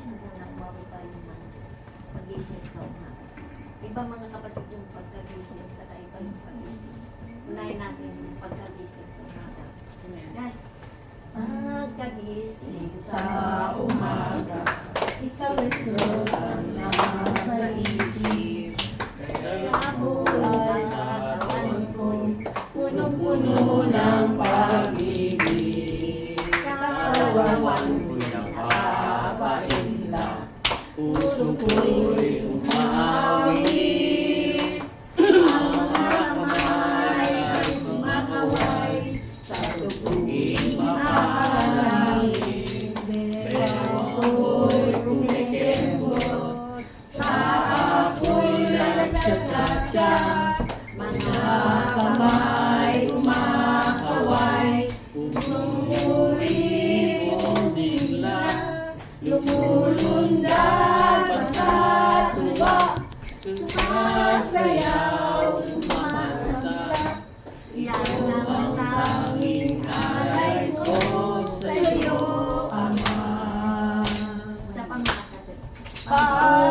Minsan umabot tayo ng pag-isip sa umaga. Iba mga kapatid yung pagkagising, saka iba yung pag-ising. Unahin natin yung pagkagising sa umaga. God, pagkagising sa umaga, ikaw ay Diyos ang nasa isip. Sa buhay katawan ko, punong-puno ng pag-ibig. Katawan ko'y nakapainda, puso ko'y umawit. Ang mga kamay ay kumakaway, sa tugtuging makalangit. Bewang ko'y kumikembot, sa apoy nagtsatsa. Mga kamay umakaway, pumuri mong dingla, lumulundag sa tuwa, sumasayaw, sumamanta. Yan ang tanging alay ko sa iyo, Ama. Sa pangakasal,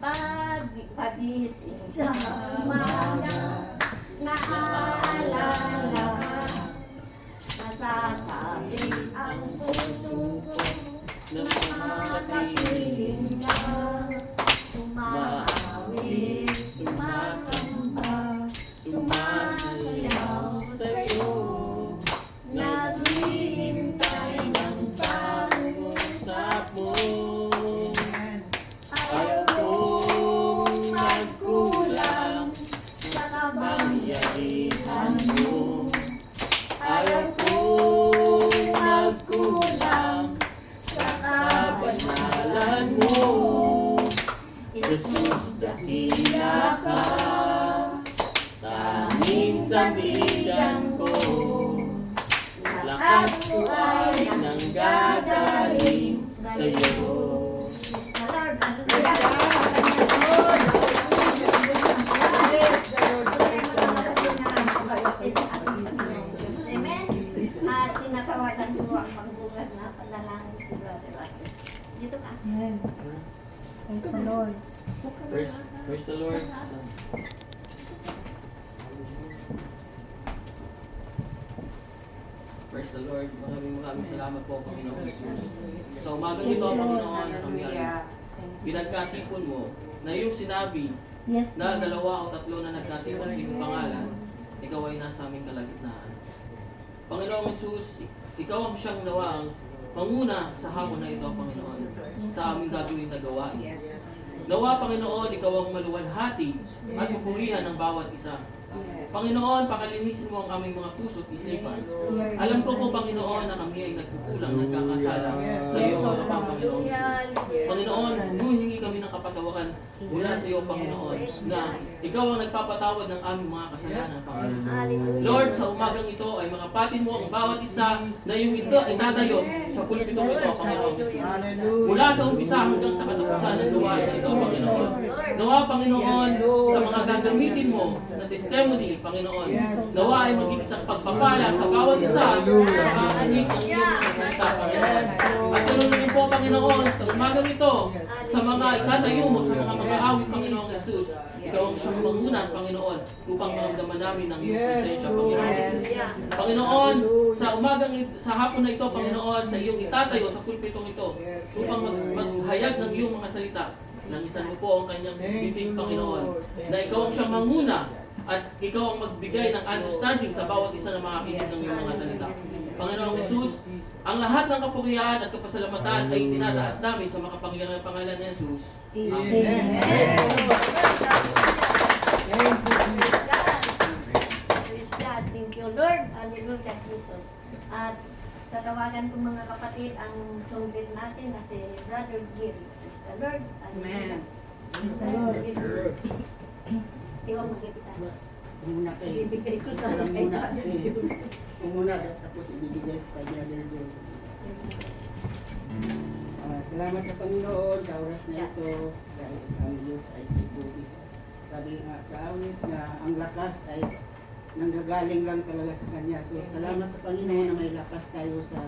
pag-pagising sa umaga, naalala, masasabi ang puso ko, nakakapiling na, umawit, sumasamba, sumasayaw sa'yo, naghihintay ng pag-usap mo. Ayaw kong magkulang sa kapangyarihan mo. Ayaw kong magkulang sa kabanalan mo. Jesus, dakila ka, tanging sandigan ko. Lakas ko ay nanggagaling sa'yo. Amen. At tinatawagan ko ang magbungat na panalangin si Brother Rocky. Dito ka. Amen. Praise the Lord. Praise the Lord. Praise the Lord. Maraming salamat po, Panginoon Jesus. Sa umagang ito, Panginoon, kami ay pinagkatipon mo na iyong sinabi Yes, na 2 o 3 na nagkatipon sa iyong pangalan, ikaw ay nasa aming kalagitnaan. Panginoong Jesus, ikaw ang siyang nawang panguna sa hapon na ito, Panginoon, sa aming gagawin na gawain. Nawa, Panginoon, ikaw ang maluwalhati at mapurihan ng bawat isa. Panginoon, pakalinisin mo ang aming mga puso at isipan. Alam ko po, Panginoon, na kami ay nagkukulang, nagkakasala sa iyo, mga Panginoon Jesus. Panginoon, humingi kami ng kapatawaran mula sa iyo, Panginoon, na ikaw ang nagpapatawad ng aming mga kasalanan, Panginoon. Lord, sa umagang ito ay makapatin mo ang bawat isa na yung ito ay tatayo sa pulpitong ito, Panginoon Jesus. Mula sa umpisa hanggang sa katapusan ng gawain ito, Panginoon. Nawa, Panginoon, sa mga gagamitin mo na testimony, Panginoon, nawa ay maging isang pagpapala sa bawat isa na makakanig ng iyong mga salita, Panginoon. At tulungan po, Panginoon, sa umagang ito, sa mga itatayo mo, sa mga mag-aawit, Panginoon Jesus, ikaw ang siyang mangunan, Panginoon, upang maramdaman namin ang iyong presensya, Panginoon Jesus. Panginoon, sa sa hapon na ito, Panginoon, sa iyong itatayo, sa pulpitong ito, upang maghayag ng iyong mga salita, langisan mo po ang kanyang bibig, Panginoon, na ikaw ang siyang manguna at ikaw ang magbigay ng understanding sa bawat isa na makakinig ng iyong mga salita. Panginoong Jesus, ang lahat ng kapurihan at kapasalamatan ay tinataas namin sa makapangyarihan ng pangalan ni Jesus. Amen. Praise God. Thank you, Lord. Hallelujah, Jesus. At tatawagan ko mga kapatid ang song leader natin na si Brother Gary. Praise the Lord. Amen. Praise the Lord. Iwan mo kita. Muna kayo. Ibibigay ko sa Alam kay muna Brother kasi Gary. muna tapos ibibigay ko kay Brother Joe. Salamat sa Panginoon sa oras na ito dahil ang Diyos ay tibugis. Sabi nga sa awit na ang lakas ay nanggagaling lang talaga sa Kanya. So salamat sa Panginoon na may lakas tayo sa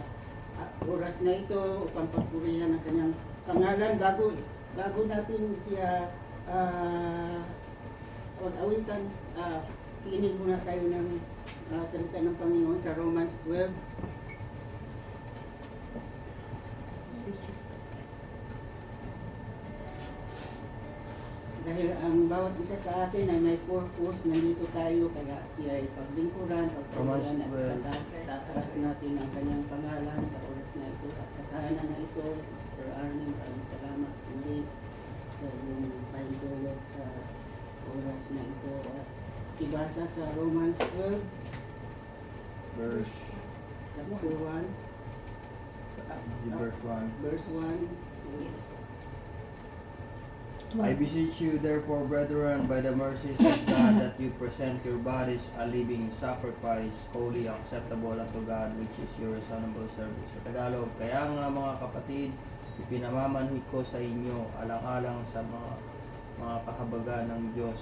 oras na ito upang pagpurihan ang Kanyang pangalan bago natin siya awitan, inig muna tayo ng salita ng Panginoon sa Romans 12. Dahil ang bawat isa sa atin ay may purpose, nandito tayo, kaya siya ay paglingkuran, pagpagalan at tataas natin ang kanyang pangalan sa oras na ito at sa kahanan na ito. Sister Arlene, maraming salamat hindi sa iyong pahintulot sa oras na ito. At ibasa sa Romans 12, Verse chapter 1, verse 1. verse 1. I beseech you therefore, brethren, by the mercies of God, that you present your bodies a living sacrifice, holy, acceptable unto God, which is your reasonable service. Sa Tagalog, kaya nga mga kapatid, ipinamamanhid ko sa inyo, alang-alang sa mga kahabagan ng Diyos,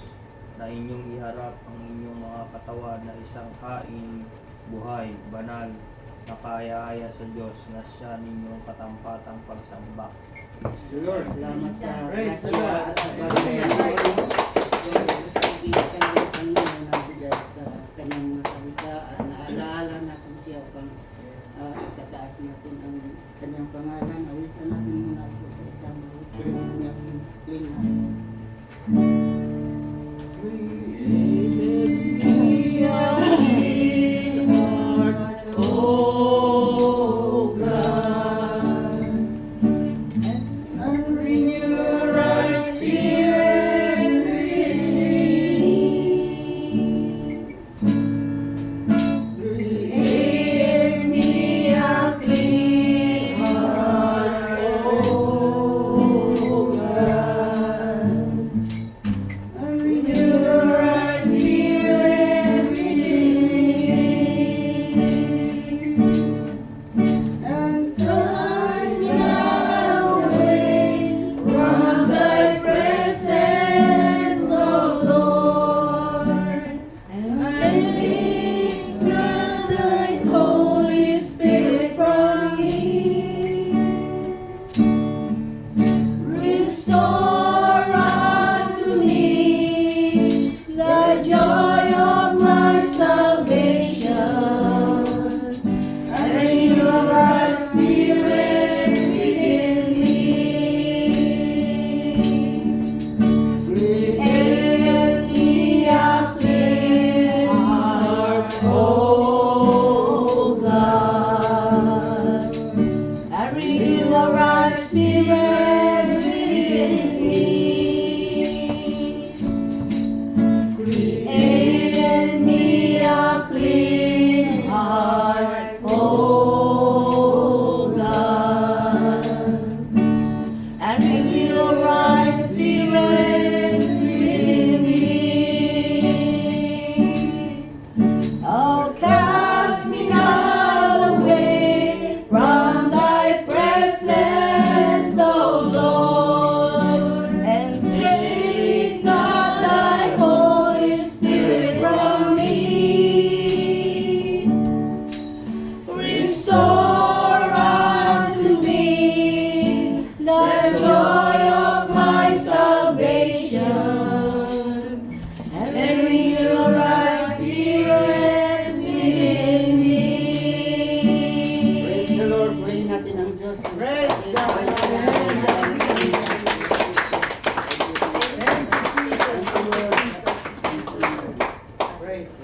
na inyong iharap ang inyong mga katawan na isang hain, buhay, banal, na kaya-aya sa Diyos, na siya ninyong katampatang pagsamba. Lord, salamat sa Praise the grasya Lord. at sa bagay na Panginoon nabigat sa kanyang mga salita at naalaala natin siya upang itataas natin ang kanyang pangalan. Awitan natin muna siya sa isang kanyang linha.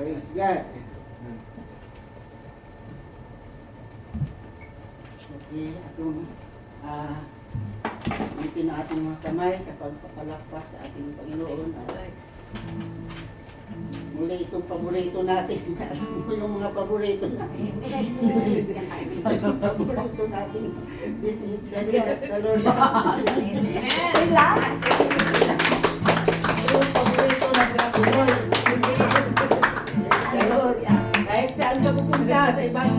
Praise God. Okay, atong ulitin na ating mga kamay sa pagpapalakpak sa ating Panginoon. Muli itong paborito natin. Alam mo yung mga paborito natin. Mga paborito natin. This is the day that the Lord has made. Yung paborito na Lord. Kahit saan ka pupunta sa ibang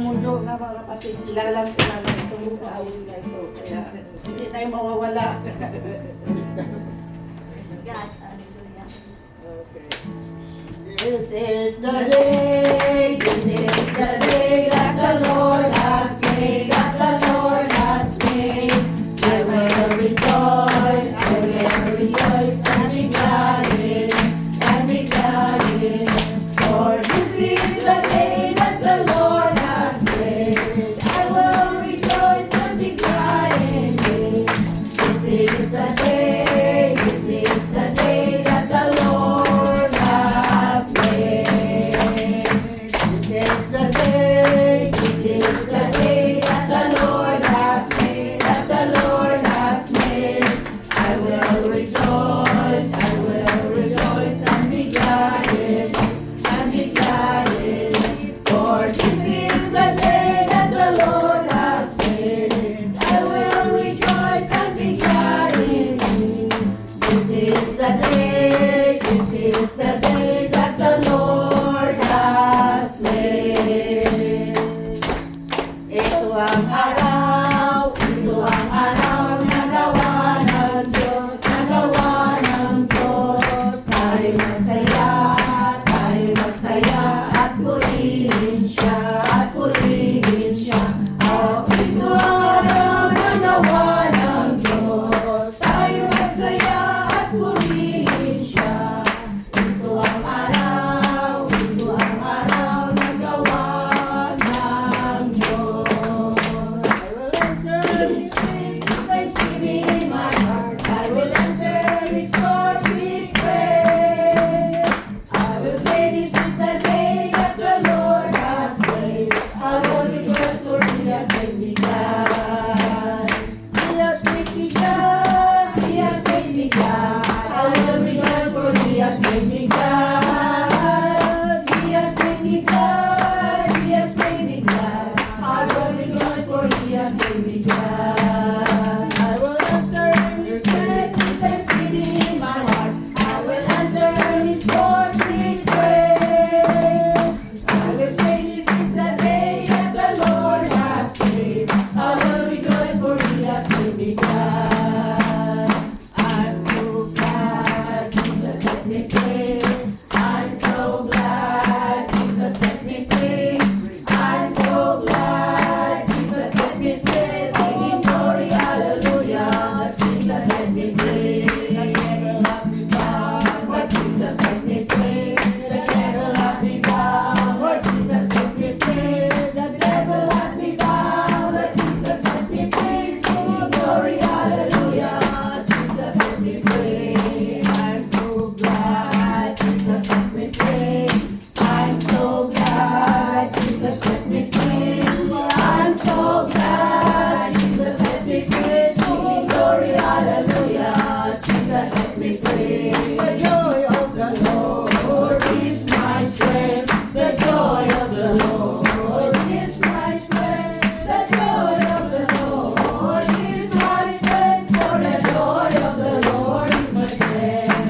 mundo na mga kapatid, kilala itong kaawin na ito. Kaya hindi tayo mawawala. God, hallelujah. Okay. This is the day that the Lord has made, that the Lord has made. glad. I will enter in His gates with thanksgiving in my heart. I will enter in His courts with praise. I will say this is the day that the Lord has made. I will rejoice for He has made me glad. I'm so glad Jesus set me free. I'm so glad Jesus set me free. I'm so glad Jesus set me free. Singing glory, hallelujah. Jesus set me free. The devil has me bound, but Jesus set me free. The devil has me bound, but Jesus set me free. The devil has me bound, but Jesus set me free. Singing glory, hallelujah. Jesus set me free. I'm so glad Jesus set me free. I'm so glad Jesus set me free. I'm so glad Jesus set me free. Singing glory, hallelujah. Jesus set me free. The joy of the Lord is my strength. The joy of the Lord is my strength. The joy of the Lord is my strength. For the joy of the Lord is my strength.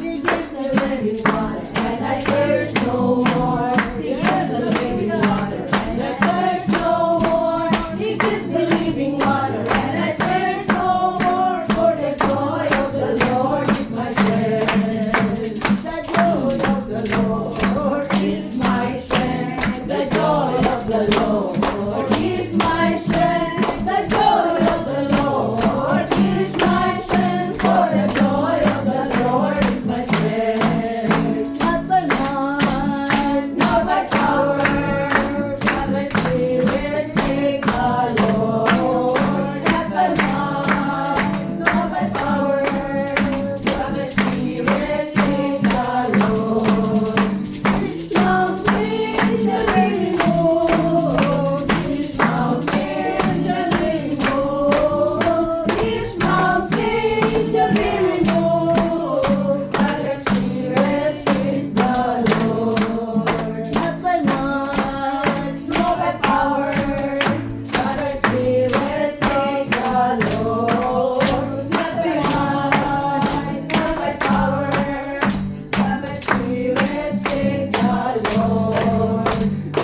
He gives the living water, and I thirst no more. He gives the living water, and I thirst no more. He gives the living water, and I thirst no more. For the joy of the Lord is my strength. The joy of the Lord is my strength. The joy of the Lord is my strength. The joy of the Lord is my strength. For the joy of the Lord is my strength. Not by might, not by power, but by Spirit, sing the Lord. Not by might, not by power, but by Spirit, sing the Lord. This mountain shall be removed. This mountain shall be removed. This mountain shall be removed. By the Spirit, sing the Lord. Not by might, nor by power, but by Spirit, sing the Lord. Not by might, nor by power, but by Spirit, sing the Lord.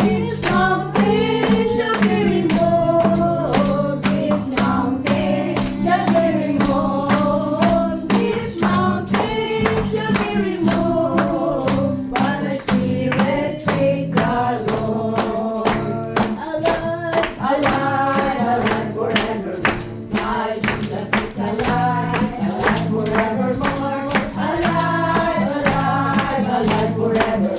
This mountain shall be removed. This mountain shall be removed. This mountain shall be removed. By the Spirit, sing the Lord. Alive, alive, alive forever. My Jesus is alive, alive forevermore. Alive, alive, alive forever.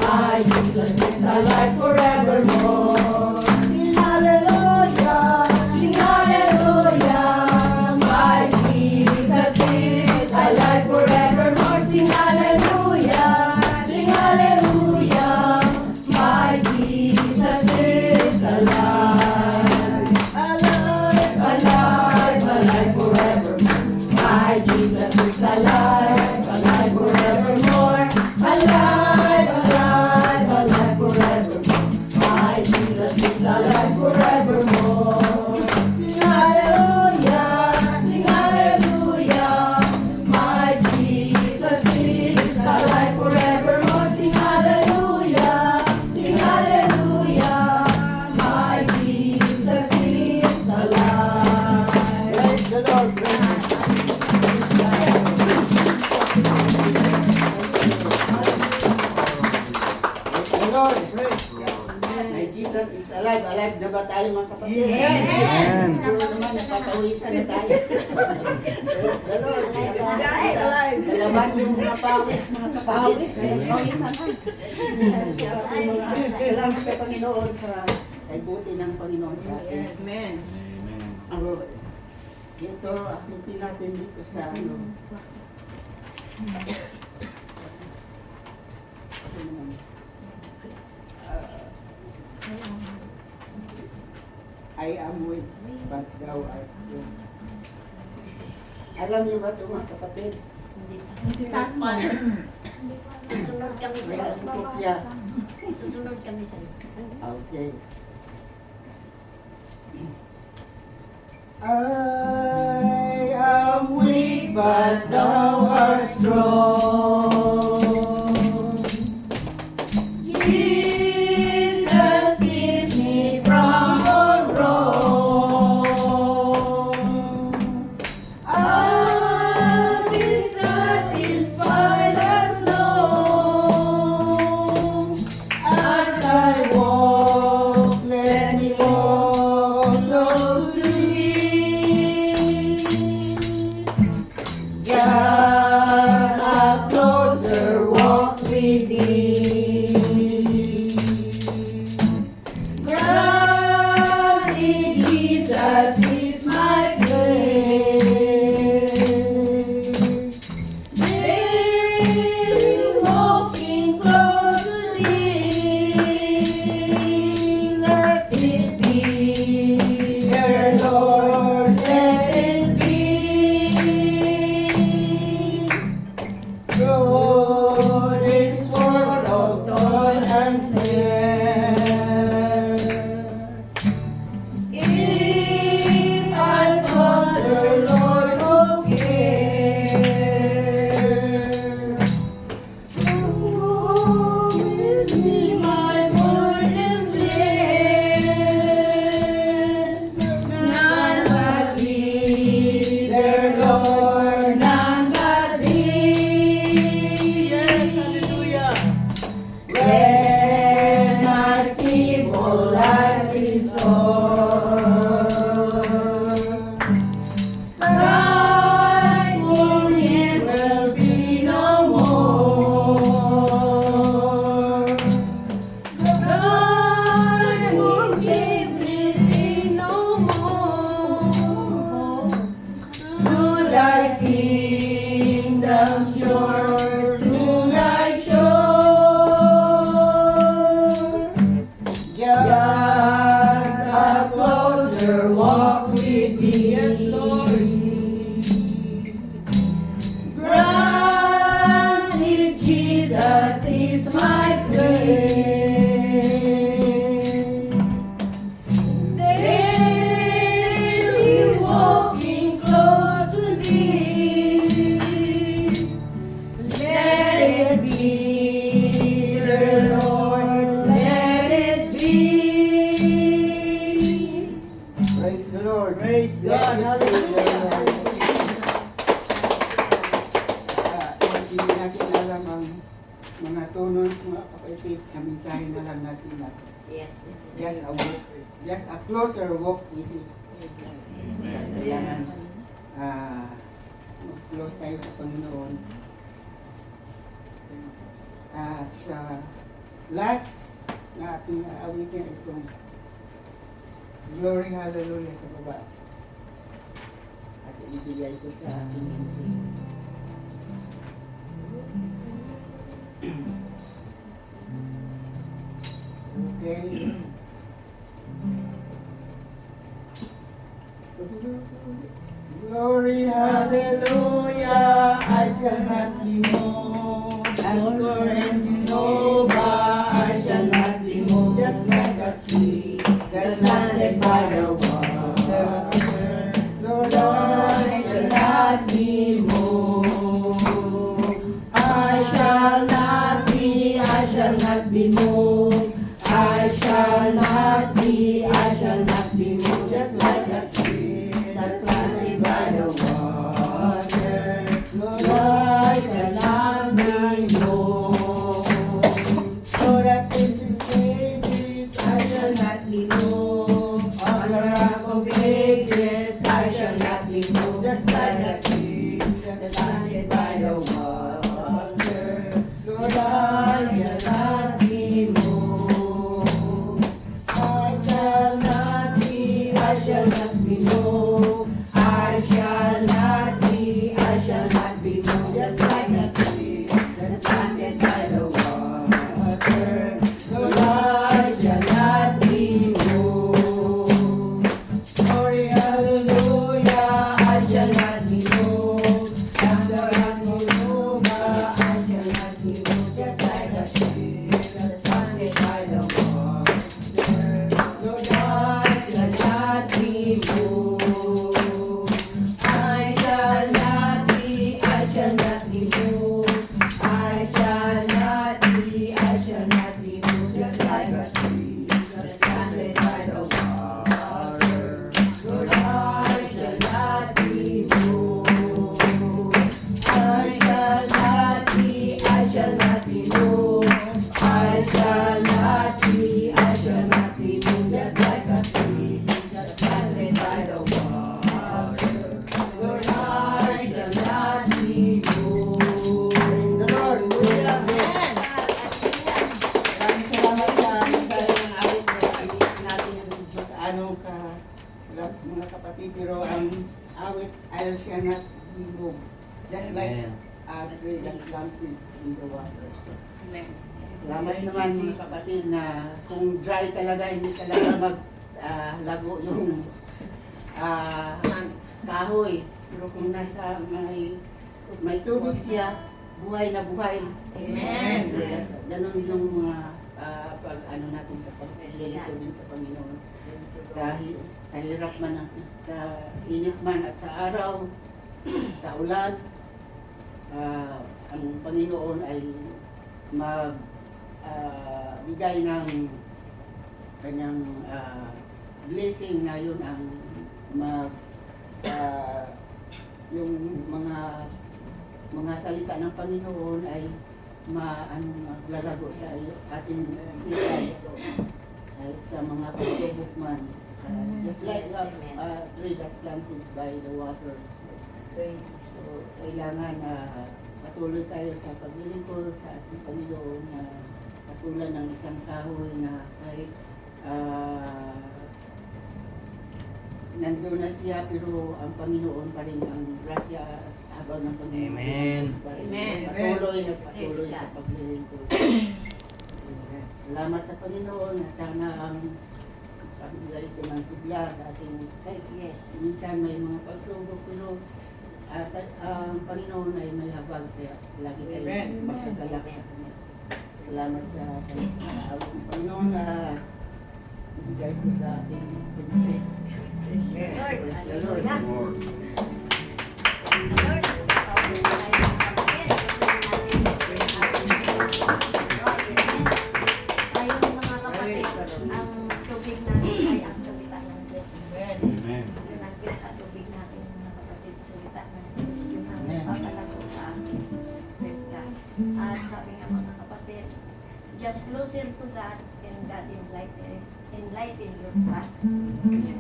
My Jesus is alive forevermore. Sing hallelujah, sing hallelujah. My Jesus is alive forevermore. Sing hallelujah, sing hallelujah. My Jesus is alive. Alive, alive, alive forever. My Jesus is alive, alive forevermore. Alive, alive, alive forever. My Jesus is alive forevermore. Sing hallelujah, sing hallelujah. My Jesus is alive forevermore. Sing hallelujah, sing hallelujah. My Jesus is alive. Praise the Lord, praise the Lord. My Jesus is alive. Alive na ba tayo mga kapatid? Amen. Puro naman, napatawisan na tayo. Praise the Lord. Malabas yung mga pawis, mga kapatid. Salamat sa Panginoon sa kay buti ng Panginoon sa atin. Amen. Ito, atintin natin dito sa ano. I am weak, but thou art strong. Alam niyo ba ito mga kapatid? Saan mo? Susunod kami sa Mayroong kopya. Susunod kami sa Okay. I am weak, but thou art strong. Jesus, keep me from all wrong. I'll be satisfied as long as I walk. Let me walk close to thee. Just a closer walk with thee. Granted, Jesus is my prayer. Daily walking close to thee. Let it be, dear Lord, let it be. Through this world of toil and snare, if I wander, Lord, no care. Oh, with me my burdens rest. None but thee, dear Lord, none but thee. Yes, hallelujah. When my feeble life is o'er, crying for him will be no more. God will give me no more. To thy kingdom sure, to thy shore. Just a closer walk with thee. Yes, Lord. Granted, Jesus is my prayer. Daily walking close to thee. Let it be, dear Lord, let it be. Praise the Lord. Praise God. Hallelujah. Hindi natin alam ang mga tono, mga kapatid, sa mensahe na lang natin na Yes. just a walk, just a closer walk with you. Kailangan close tayo sa Panginoon. At sa last na ating awitin itong Glory Hallelujah sa baba. At ibigay ko sa ating MC. Okay. Glory, hallelujah, I shall not be moved. Anchor and Jehovah, I shall not be moved. Just like a tree that's planted by the water. Lord, I shall not be moved. I shall not be moved. I shall not be moved. Just like a tree that's planted by the water. Lord, I shall not be moved. So that this is ages, I shall not be moved. On the rock of ages, I shall not be moved. Just like a tree that's planted by the water. Lord, I shall not be moved. I shall not be moved. I shall not be moved. Just like a tree that's planted by the water. Lord, I shall not be moved. Glory, hallelujah, I shall not be moved. And the rock of Jehovah, I shall not be moved. Just like a tree that's planted by the water. Lord, I shall not be moved. mga kapatid, pero ang awit ay siya not libog. Just like Amen. tree that planted in the water. So, salamat naman mga kapatid na kung dry talaga, hindi talaga lago yung kahoy. Pero kung nasa may tubig siya, buhay na buhay. Amen. Ganon yung mga pag ano natin sa paglilito din sa Panginoon. Sa hirap man, sa init man at sa araw, sa ulan, ang Panginoon ay bigay ng kanyang blessing na yun ang yung mga salita ng Panginoon ay maglalago sa ating isipan kahit sa mga pagsubok man. Just like a tree that planted by the waters. So, kailangan patuloy tayo sa paglilingkod sa ating Panginoon na katulad ng isang kahoy na kahit nandun na siya pero ang Panginoon pa rin ang grasya at habang ng Panginoon. Amen. Pa rin. Amen. Patuloy sa paglilingkod. Salamat sa Panginoon at sana ang pagbigay ito ng sigla sa ating kahit Yes. minsan may mga pagsubok pero ang Panginoon ay may habag kaya lagi tayo Amen. magkagalak sa Kanya. Salamat sa Panginoon na ibigay ko sa ating princess. Lord, Praise the hallelujah. Lord. Lord, tawagin tayo ng kapatid. Ayun mga kapatid, ang tubig natin ay ang salita ng Diyos. Amen. Yun ang pinakatubig natin mga kapatid, salita ng Diyos. Yun ang papalago sa amin. Praise God. At sabi nga mga kapatid, just closer to God and God enlighten your path.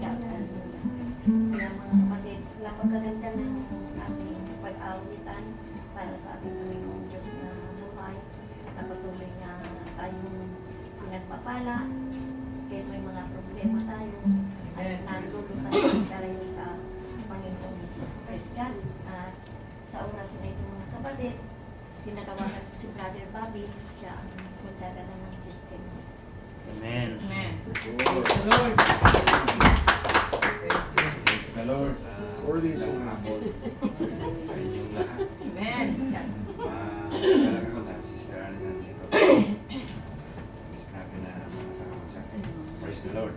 God, hallelujah. Kaya mga kapatid, napakaganda ng ating pag-awitan para sa ating Panginoong Diyos na buhay. At patuloy niya tayong pinagpapala. Kahit may mga problema tayo, at nalulutang tayo sa Panginoong Jesus. Praise God. At sa oras na ito mga kapatid, tinatawagan ko si Brother Bobby. Siya ang magdadala ng testimony. Amen. Praise the Lord. Magandang hapon sa inyong lahat. Talaga ko na, Sister Anna nandito. Miss natin na makasama siya. Praise the Lord.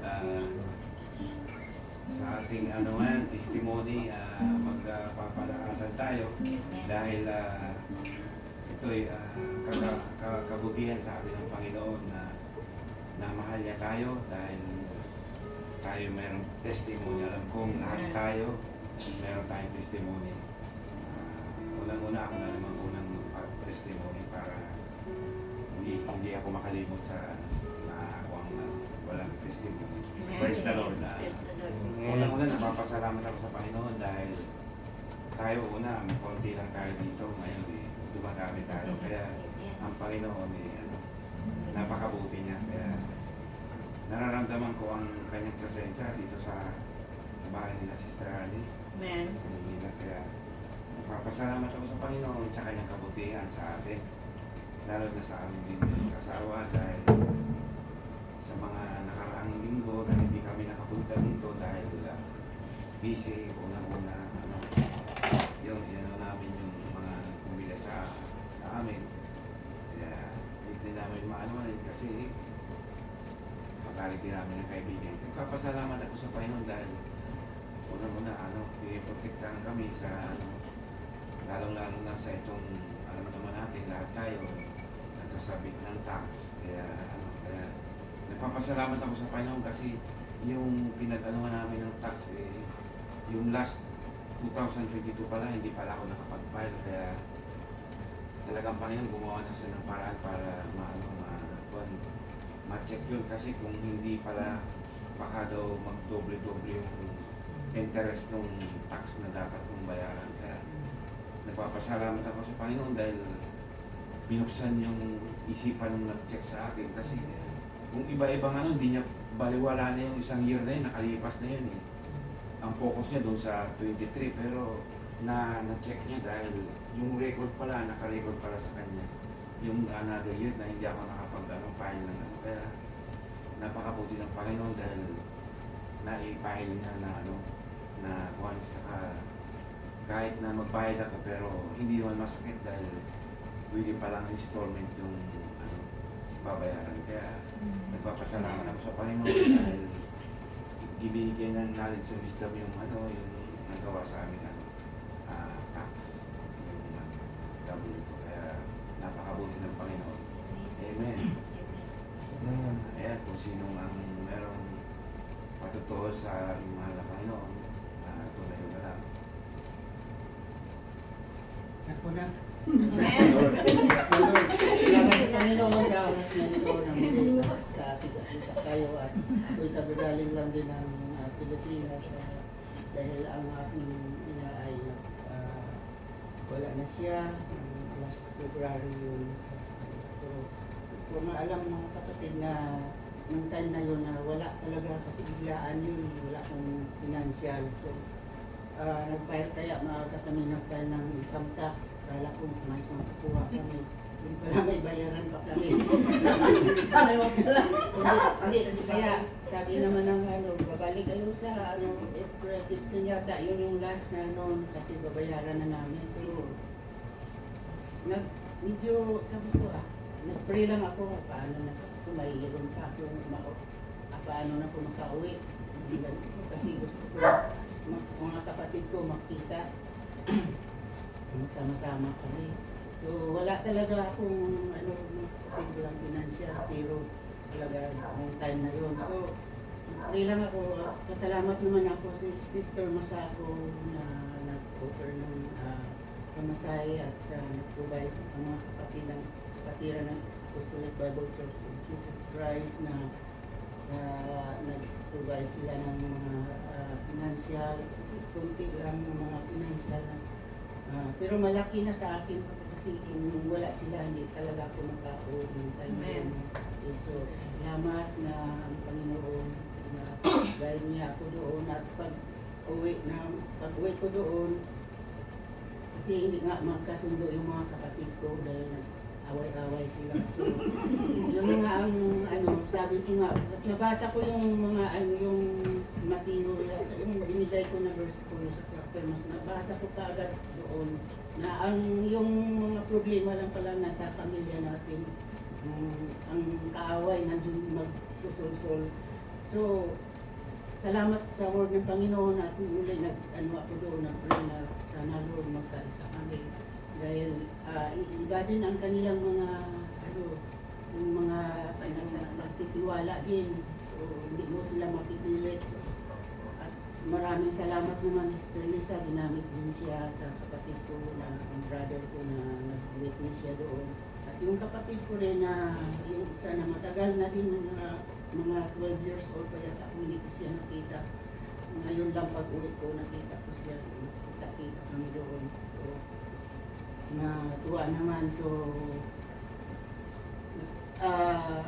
Sa ating testimony, magpapalakasan tayo dahil ito'y kabutihan sa atin ng Panginoon na mahal niya tayo dahil tayo mayroong testimony. Alam kong lahat tayo meron tayong testimony. Unang-una ako na naman unang testimony para hindi ako makalimot sa na ako ang walang testimony. Praise the Lord. Unang-una napapasalamat ako sa Panginoon dahil tayo may konti lang tayo dito. Ngayon dumadami tayo. Kaya ang Panginoon napakabuti niya. Kaya nararamdaman ko ang kanyang presensya dito sa bahay nila Sister Arlie. Amen. Kaya nagpapasalamat ako sa Panginoon sa kanyang kabutihan sa atin. Lalo na sa aming din kasawa dahil sa mga nakaraang linggo na hindi kami nakapunta dito dahil busy. Unang-una yun namin yung mga kumila sa amin. Kaya hindi namin maano rin kasi magalit din namin ng kaibigan. Nagpapasalamat ako sa Panginoon dahil unang-una pinoprotektahan kami sa lalong-lalo na sa itong alam naman natin lahat tayo nagsasabit ng tax. Kaya nagpapasalamat ako sa Panginoon kasi yung pinag-anuhan namin ng tax yung last 2022 pala hindi pala ako nakapag-file. Kaya talagang Panginoon gumawa na siya ng paraan para ma-check yun kasi kung hindi pala baka daw mag-doble-doble yung interest ng tax na dapat kong bayaran. Kaya nagpapasalamat ako sa Panginoon dahil binuksan yung isipan ng nag-check sa akin kasi kung iba-ibang hindi niya baliwala na yung isang year na yun, nakalipas na yun ang focus niya doon sa 23 pero na-check niya dahil yung record pala, naka-record pala sa kanya yung another year na hindi ako file ng ano. Kaya napakabuti ng Panginoon dahil na-file niya na na once kahit na magbayad ako pero hindi naman masakit dahil pwede palang installment yung babayaran. Kaya nagpapasalamat ako sa Panginoon dahil ibigay ng knowledge and wisdom yung yung nagawa sa amin tax yung W ko. Kaya napakabuti ng Panginoon. Amen. Ayan, kung sinong ang merong patutuo sa aming mahal na Panginoon, tumayo na lang. Ako na. Salamat sa Panginoon sa oras na ito na muli kakita tayo at ako'y kagagaling lang din ng Pilipinas dahil ang aking ina ay wala na siya last February yun. So, kung alam mga kapatid na yung time na yun na wala talaga kasi biglaan yun, wala akong financial. So, nag-file kaya maaga kami nag-file ng income tax. Kala ko may makukuha kami. Hindi pala may bayaran pa kami. Hindi, kaya sabi naman ng babalik kayo sa April 15 yata. Yun yung last na noon kasi babayaran na namin. So, medyo sabi ko nag-pray lang ako paano na kung may iron pa ako paano na ako makauwi. Kasi gusto ko mga kapatid ko makita magsama-sama kami. So wala talaga akong kapatid lang financial, zero talaga ang time na yun. So pray lang ako, pasalamat naman ako si Sister Masako na nag-offer ng pamasahe at nag-provide ang mga kapatid ng kapatiran ng Apostolic Bible Church of Jesus Christ na nag-provide sila ng mga financial, kunti lang ng mga financial pero malaki na sa akin kasi kung wala sila hindi talaga ako makauwi ng time na yun. Okay, so salamat na ang Panginoon na guide niya ako doon at pag-uwi ko doon kasi hindi nga magkasundo yung mga kapatid ko dahil away-away sila. So, yung mga sabi ko nga, nabasa ko yung mga yung Mateo, yung binigay ko na verse ko sa chapter, mas nabasa ko kaagad doon na yung mga problema lang pala nasa pamilya natin. Ang kaaway nandun magsusulsol. So, salamat sa word ng Panginoon at muli ako doon, nag-pray na sana Lord magkaisa kami. Dahil iba din ang kanilang mga yung mga nagtitiwala din. So hindi mo sila mapipilit. So, at maraming salamat naman Sister Lisa, ginamit din siya sa kapatid ko na ang brother ko na nag-witness siya doon. At yung kapatid ko rin na yung isa na matagal na din mga 12 years old pa yata hindi ko siya nakita. Ngayon lang pag-uwi ko nakita ko siya. Kita kami doon. So, natuwa naman. So,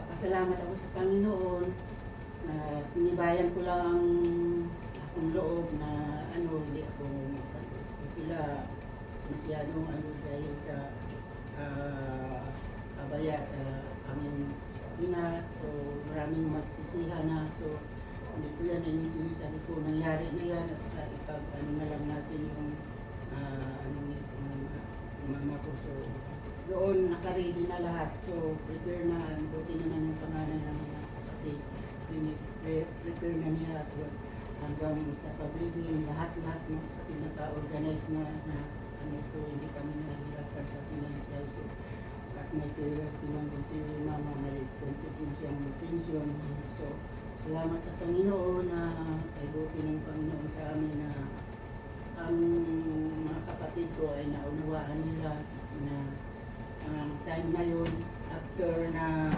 pasalamat ako sa Panginoon na tinibayan ko lang akong loob na hindi ako makalis ko sila masyadong dahil sa abaya sa aming ina. So, maraming magsisihan na. So, hindi ko yan sabi ko, nangyari na yan at saka na lang natin yung mama ko. So, doon nakaready na lahat. So, prepare na. Buti naman yung pangalan ng mga kapatid. Prepare na niya hanggang sa pag-living. Lahat-lahat ng kapatid naka-organize na so, hindi kami nahihirapan sa financial. So, at may tuloy-tuloy din si mama, may konti siyang pension. So, salamat sa Panginoon na ay buti ng Panginoon sa amin na ang mga kapatid ko ay naunawaan nila na ang time na yun after na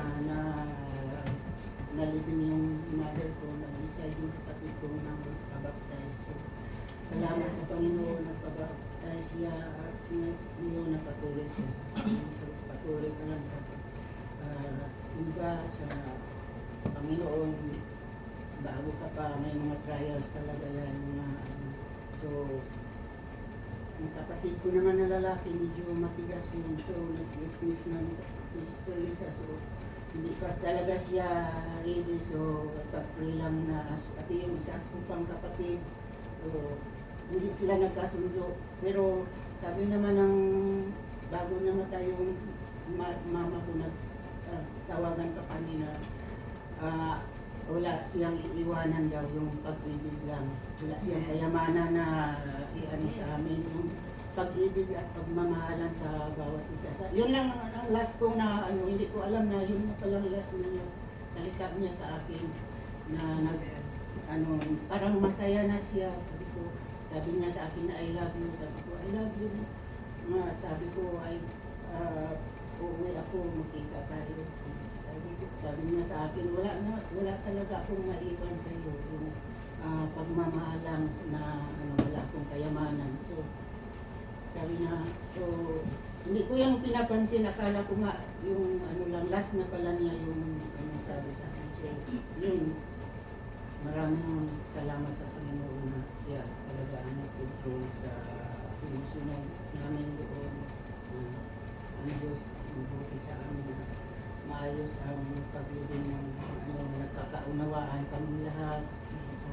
nalibing yung mother ko, nag-decide yung kapatid ko na magpabaptize. So, salamat sa Panginoon na pabaptize siya at ngayon napatuloy siya sa Panginoon. So, patuloy ka lang sa simba, sa Panginoon. bago ka pa, may mga trials talaga yan. So, ang kapatid ko naman na lalaki, medyo matigas yun. So, nag-witness ng si Sister Lisa. So, hindi pa talaga siya ready. So, pag-pray lang na, pati yung isa ko pang kapatid. So, hindi sila nagkasundo. Pero, sabi naman ng bago namatay yung mama ko, tawagan ka kanina, wala siyang iiwanan daw, yung pag-ibig lang. Wala siyang kayamanan na iano sa amin, yung pag-ibig at pagmamahalan sa bawat isa. Yun lang ang last ko na hindi ko alam na yun na palang last na salita niya sa akin na parang masaya na siya. Sabi niya sa akin na I love you. Sabi ko, I love you. Sabi ko, uuwi ako, makita tayo. Sabi niya sa akin, wala talaga akong maiwan sa iyo. Yung pagmamahalang na wala akong kayamanan. So, sabi niya, hindi ko yung pinapansin, akala ko nga yung lang, last na pala niya yung sabi sa akin. So, yun, maraming salamat sa Panginoon na siya talaga nag-control sa emosyonal namin doon. Ang Diyos, mabuti sa amin na maayos ang paglibing ng nagkakaunawaan kami lahat sa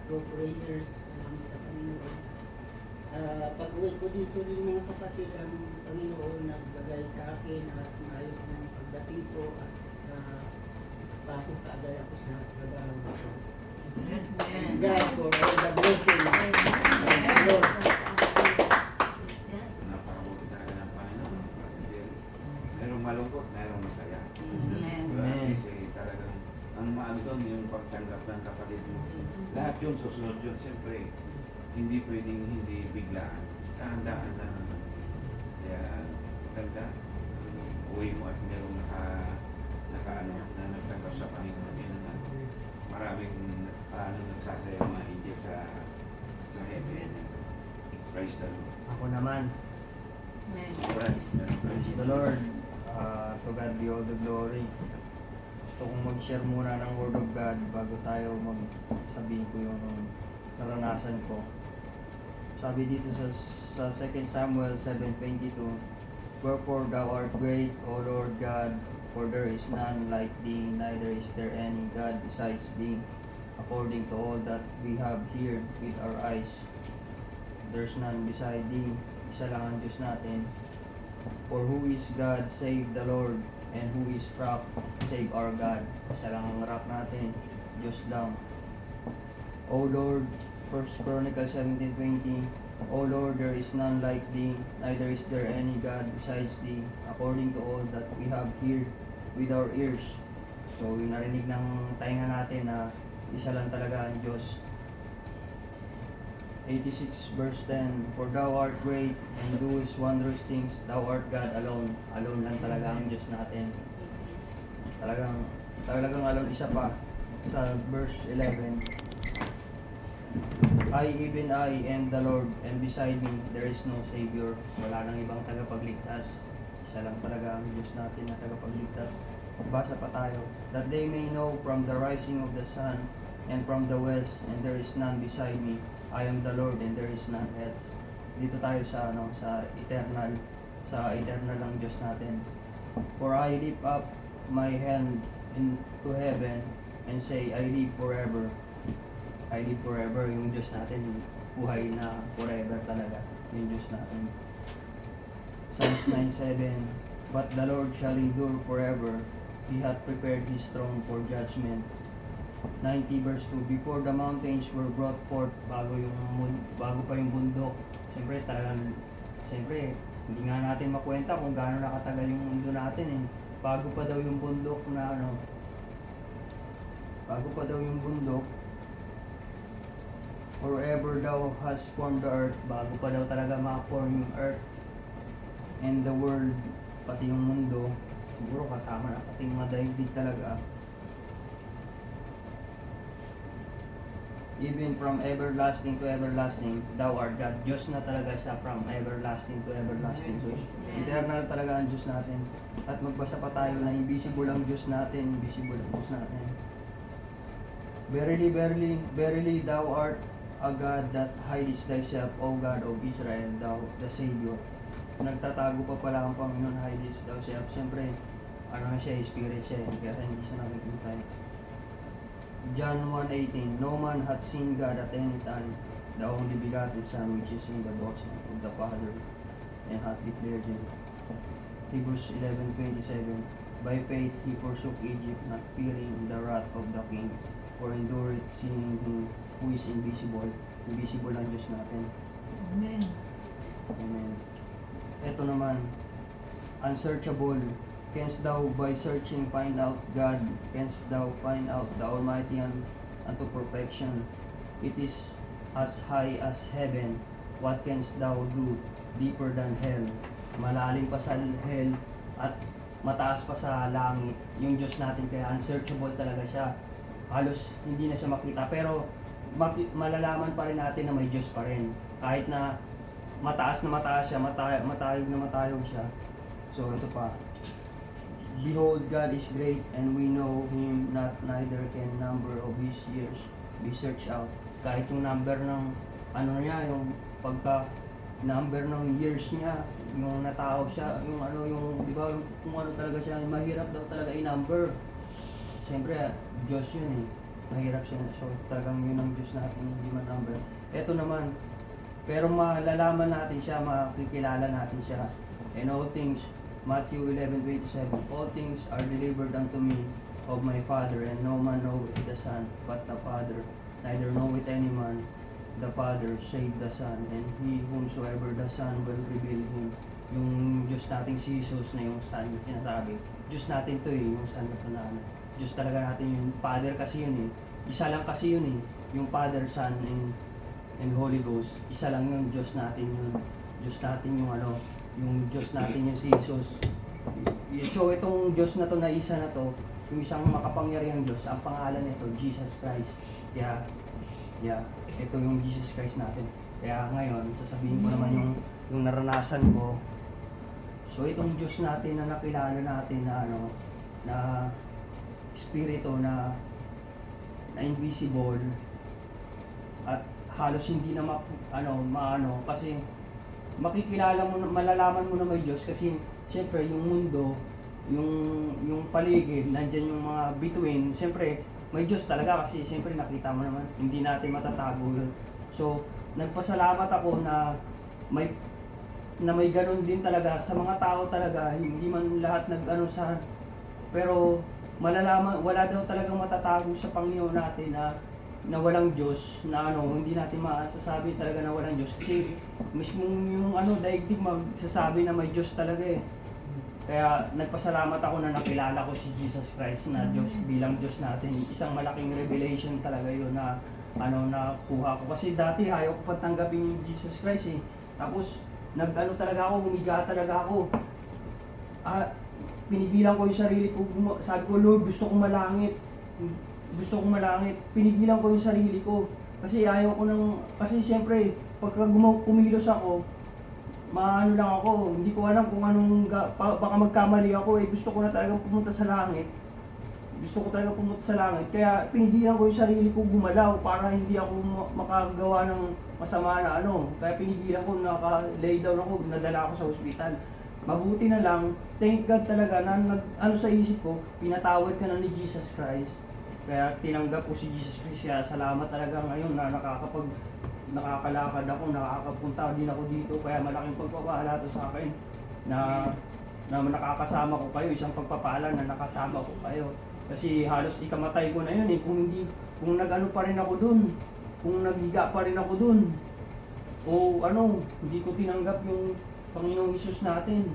through prayers. Salamat sa Panginoon. Pag-uwi ko dito rin mga kapatid, ang Panginoon nagbagay sa akin at maayos ng pagdating ko at pasok kaagad ako sa trabaho ko. God for all the blessings. Lord. Napakabuti talaga ng Panginoon. Merong malungkot, merong masaya. Amen. Kasi talagang ang maano doon yung pagtanggap ng kapatid mo. Lahat yun, susunod yun. Siyempre, hindi pwedeng hindi biglaan. Dahan-dahan na. Kaya maganda. Uwi mo at merong na nagtanggap sa Panginoon. Yun ang maraming nagsasaya mga angel sa heaven. Praise the Lord. Ako naman. Alright, meron Praise the Lord. To God be all the glory. Gusto kong mag-share muna ng Word of God bago tayo magsabihin ko yung naranasan ko. Sabi dito sa 2 Samuel 7:22, Wherefore thou art great, O Lord God, for there is none like thee, neither is there any God besides thee. According to all that we have heard with our eyes, there's none beside thee. Isa lang ang Diyos natin. For who is God save the Lord, and who is rock save our God. Isa lang ang rock natin, Diyos lang. O Lord, 1 Chronicles 17:20, O Lord, there is none like thee, neither is there any God besides thee, according to all that we have heard with our ears. So yung narinig ng tainga natin na isa lang talaga ang Diyos. 86 verse 10, For thou art great and doest wondrous things, thou art God alone. Alone lang talaga ang Diyos natin. Talagang alone. Isa pa sa verse 11, I, even I, am the Lord, and beside me there is no Savior. Wala nang ibang tagapagligtas. Isa lang talaga ang Diyos natin na tagapagligtas. Basa pa tayo. That they may know from the rising of the sun and from the west, and there is none beside me. I am the Lord, and there is none else. Dito tayo sa eternal ang Diyos natin. For I lift up my hand into heaven and say, I live forever. I live forever. Yung Diyos natin, buhay na forever talaga. Yung Diyos natin. Psalms 9:7, But the Lord shall endure forever. He hath prepared his throne for judgment. 90 verse 2, Before the mountains were brought forth, bago pa yung bundok. Siyempre, hindi nga natin makwenta kung gaano nakatagal yung mundo natin eh. Bago pa daw yung bundok Forever thou hast formed the earth, bago pa daw talaga ma-form yung earth and the world, pati yung mundo, siguro kasama na pati yung mga daigdig talaga. Even from everlasting to everlasting, thou art God. Diyos na talaga siya from everlasting to everlasting. So, eternal talaga ang Diyos natin. At magbasa pa tayo na invisible ang Diyos natin, invisible ang Diyos natin. Verily, verily, verily, thou art a God that hidest thyself, O God of Israel, thou the Savior. Nagtatago pa pala ang Panginoon, hidest thou self. Siyempre, ano na siya, spirit siya, kaya hindi siya nakikita. John 1:18, no man hath seen God at any time, the only begotten Son, which is in the bosom of the Father, and hath declared him. Hebrews 11:27, by faith he forsook Egypt, not fearing the wrath of the king, for endureth seeing him who is invisible. Invisible ang Diyos natin. Amen. Amen. Ito naman, unsearchable. Canst thou by searching find out God? Canst thou find out the Almighty unto perfection? It is as high as heaven. What canst thou do? Deeper than hell. Malalim pa sa hell at mataas pa sa langit. Yung Diyos natin, kaya unsearchable talaga siya. Halos hindi na siya makita, pero malalaman pa rin natin na may Diyos pa rin. Kahit na mataas siya, matayog na matayog siya. So ito pa, behold, God is great, and we know Him not, neither can number of His years be searched out. Kahit yung number ng ano niya, yung pagka number ng years niya, yung natao siya, yung ano, yung di ba, kung ano talaga siya, mahirap daw talaga i-number. Siyempre, Diyos yun eh. Mahirap siya. So, talagang yun ang Diyos natin, hindi man number. Ito naman, pero malalaman natin siya, makikilala natin siya. And all things, Matthew 11:27, all things are delivered unto me of my Father, and no man knoweth the Son, but the Father. Neither knoweth any man the Father, save the Son, and he whomsoever the Son will reveal him. Yung Diyos nating si Jesus na yung Son na sinasabi. Diyos natin to eh, yung Son na to na ano. Diyos talaga natin yung Father kasi yun eh. Isa lang kasi yun eh. Yung Father, Son, and Holy Ghost. Isa lang yung Diyos natin yun. Diyos natin yung ano, yung Diyos natin yung si Jesus. So itong Diyos na to na isa na to, yung isang makapangyarihang Diyos, ang pangalan nito, Jesus Christ. Kaya, ito yung Jesus Christ natin. Kaya ngayon, sasabihin ko naman yung naranasan ko. So itong Diyos natin na nakilala natin na ano, na Espiritu na invisible at halos hindi na maano kasi makikilala mo, malalaman mo na may Diyos kasi siyempre yung mundo, yung paligid, nandiyan yung mga bituin, siyempre may Diyos talaga kasi siyempre nakita mo naman, hindi natin matatago yun. So, nagpasalamat ako na may ganun din talaga sa mga tao talaga, hindi man lahat nag-ano sa, pero malalaman, wala daw talagang matatago sa Panginoon natin na walang Diyos, na ano, hindi natin masasabi talaga na walang Diyos kasi mismo yung ano, daigdig magsasabi na may Diyos talaga eh. Kaya nagpasalamat ako na nakilala ko si Jesus Christ na Diyos bilang Diyos natin. Isang malaking revelation talaga yun na ano, nakuha ko. Kasi dati ayaw ko patanggapin yung Jesus Christ eh. Tapos nag-ano talaga ako, humiga talaga ako. Pinigilan ko yung sarili ko, sabi ko, Lord, gusto kong malangit. Gusto kong malangit. Pinigilan ko yung sarili ko. Kasi ayaw ko kasi siyempre, pagka kumilos ako, maano lang ako, hindi ko alam kung baka magkamali ako eh. Gusto ko na talagang pumunta sa langit. Kaya pinigilan ko yung sarili ko gumalaw para hindi ako makagawa ng masama na ano. Kaya pinigilan ko, naka-lay down ako, nadala ako sa ospital. Mabuti na lang, thank God talaga na sa isip ko, pinatawad ka na ni Jesus Christ. Kaya tinanggap ko si Jesus Christ. Kaya salamat talaga ngayon na nakakalakad ako, nakakapunta din ako dito. Kaya malaking pagpapala to sa akin na nakakasama ko kayo. Isang pagpapala na nakasama ko kayo. Kasi halos ikamatay ko na yun eh. Kung nag-ano pa rin ako dun, kung naghiga pa rin ako dun, o ano, hindi ko tinanggap yung Panginoong Hesus natin.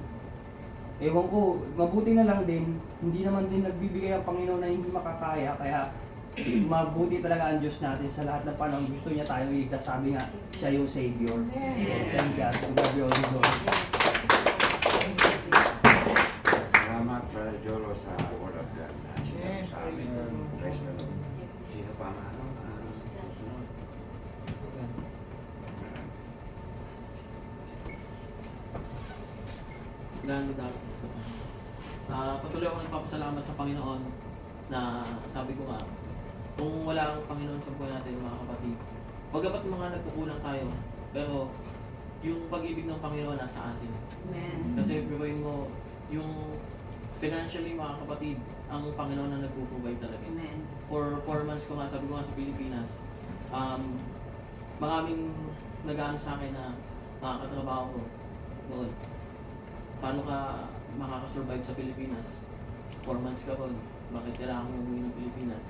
Ewan ko, mabuti na lang din, hindi naman din nagbibigay ang Panginoon na hindi makakaya, kaya mabuti talaga ang Diyos natin sa lahat ng panahon. Gusto niya tayo iligtas, sabi nga, siya yung Savior. Thank God, to God be all the glory. Salamat, Brother Jolo, sa Word of God na sinabi sa amin. Praise the Lord. Sino pa ang susunod? Gano'n dapat patuloy ako nagpapasalamat sa Panginoon na sabi ko nga, Kung wala ang Panginoon sa buhay natin mga kapatid, bagamat mga nagkukulang tayo, pero yung pag-ibig ng Panginoon nasa atin. Amen. Kasi pinuhin mo, yung financially mga kapatid, ang Panginoon na nagpo-provide talaga. Amen. For 4 months ko nga, sabi ko nga sa Pilipinas, maraming nag-aano sa akin na makakatrabaho ko noon. Paano ka makakasurvive sa Pilipinas? 4 months ka ron, bakit kailangan mo umuwi ng Pilipinas?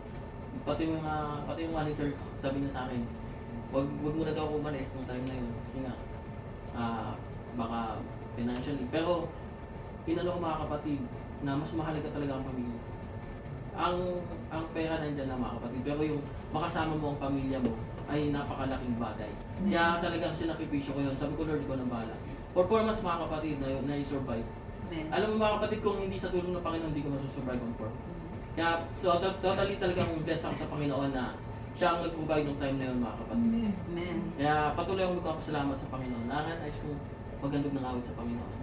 Pati yung monitor ko, sabi niya sa akin, wag muna daw ako umalis nung time na yun. Kasi nga, baka financially. Pero, inano ko mga kapatid, na mas mahalaga talaga ang pamilya. Ang pera nandyan na mga kapatid, pero yung makasama mo ang pamilya mo ay napakalaking bagay. Kaya talagang sinakripisyo ko yun. Sabi ko, Lord, ko nang bahala. For 4 months mga kapatid na i-survive. Amen. Alam mo mga kapatid, kung hindi sa tulong ng Panginoon, hindi ko masusurvive ang 4 months. Kaya totally talagang blessed ako sa Panginoon na siya ang nag-provide ng time na yun mga kapatid. Amen. Kaya patuloy akong magpapasalamat sa Panginoon. Nais kong magandog ng awit sa Panginoon.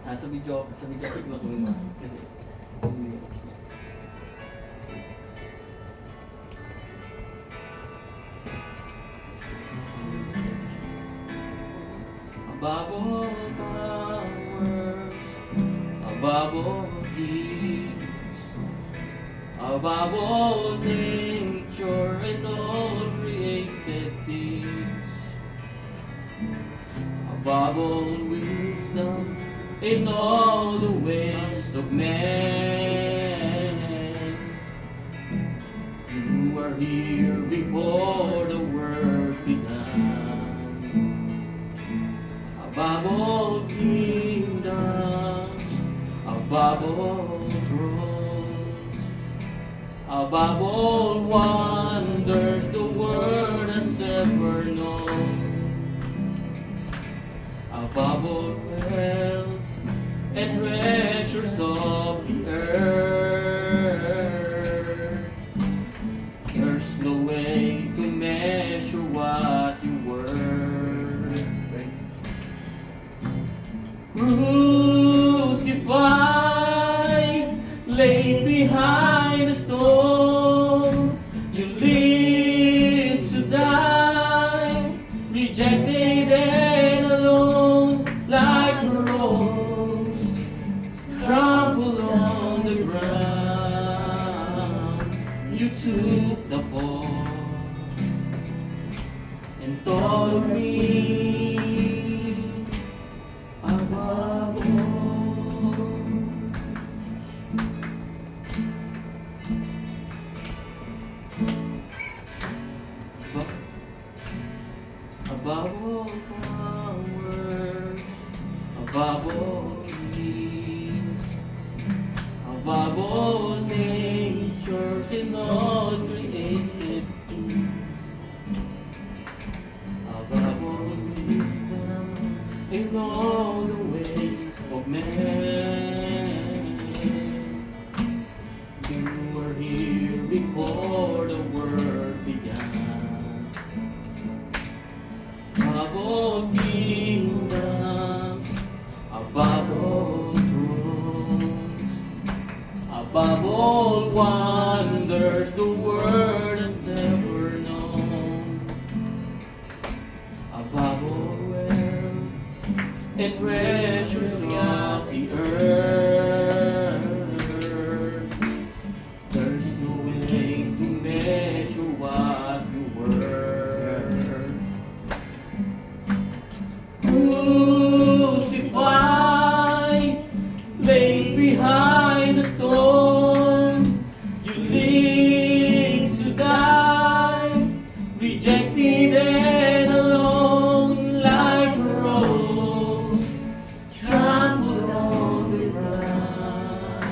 Sa video ko ko kasi yung lyrics niya. Above all powers, above all deeds, above all nature and all created things, above all wisdom in all the ways of man. You are here before the world began. Above all kingdoms, above all thrones, above all wonders the world has ever known, above all wealth and treasures of the earth, there's no way to measure what you were. Crucified, laid behind a stone, you live to die, rejected and alone, like a rose, trampled on the ground. You took the fall and thought of me. Above all powers, above all needs, above all natures and all created things, above all wisdom in all the ways of man. You were here before the world began. Above all kingdoms, above all thrones, above all wonders the world has ever known, above all wealth and treasures of the earth, there's no way to measure what you were. Crucified, laid behind a stone, you live to die, rejected and alone, like a rose, trampled on the ground.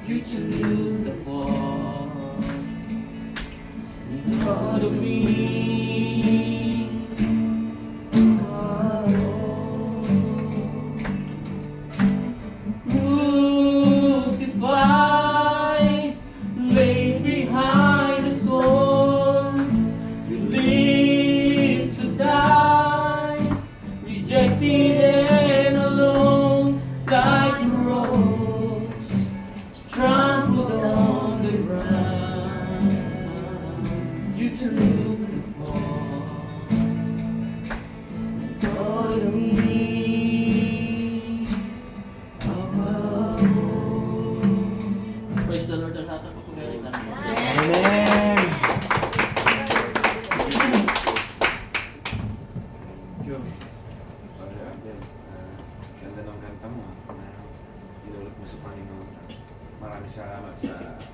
You took the fall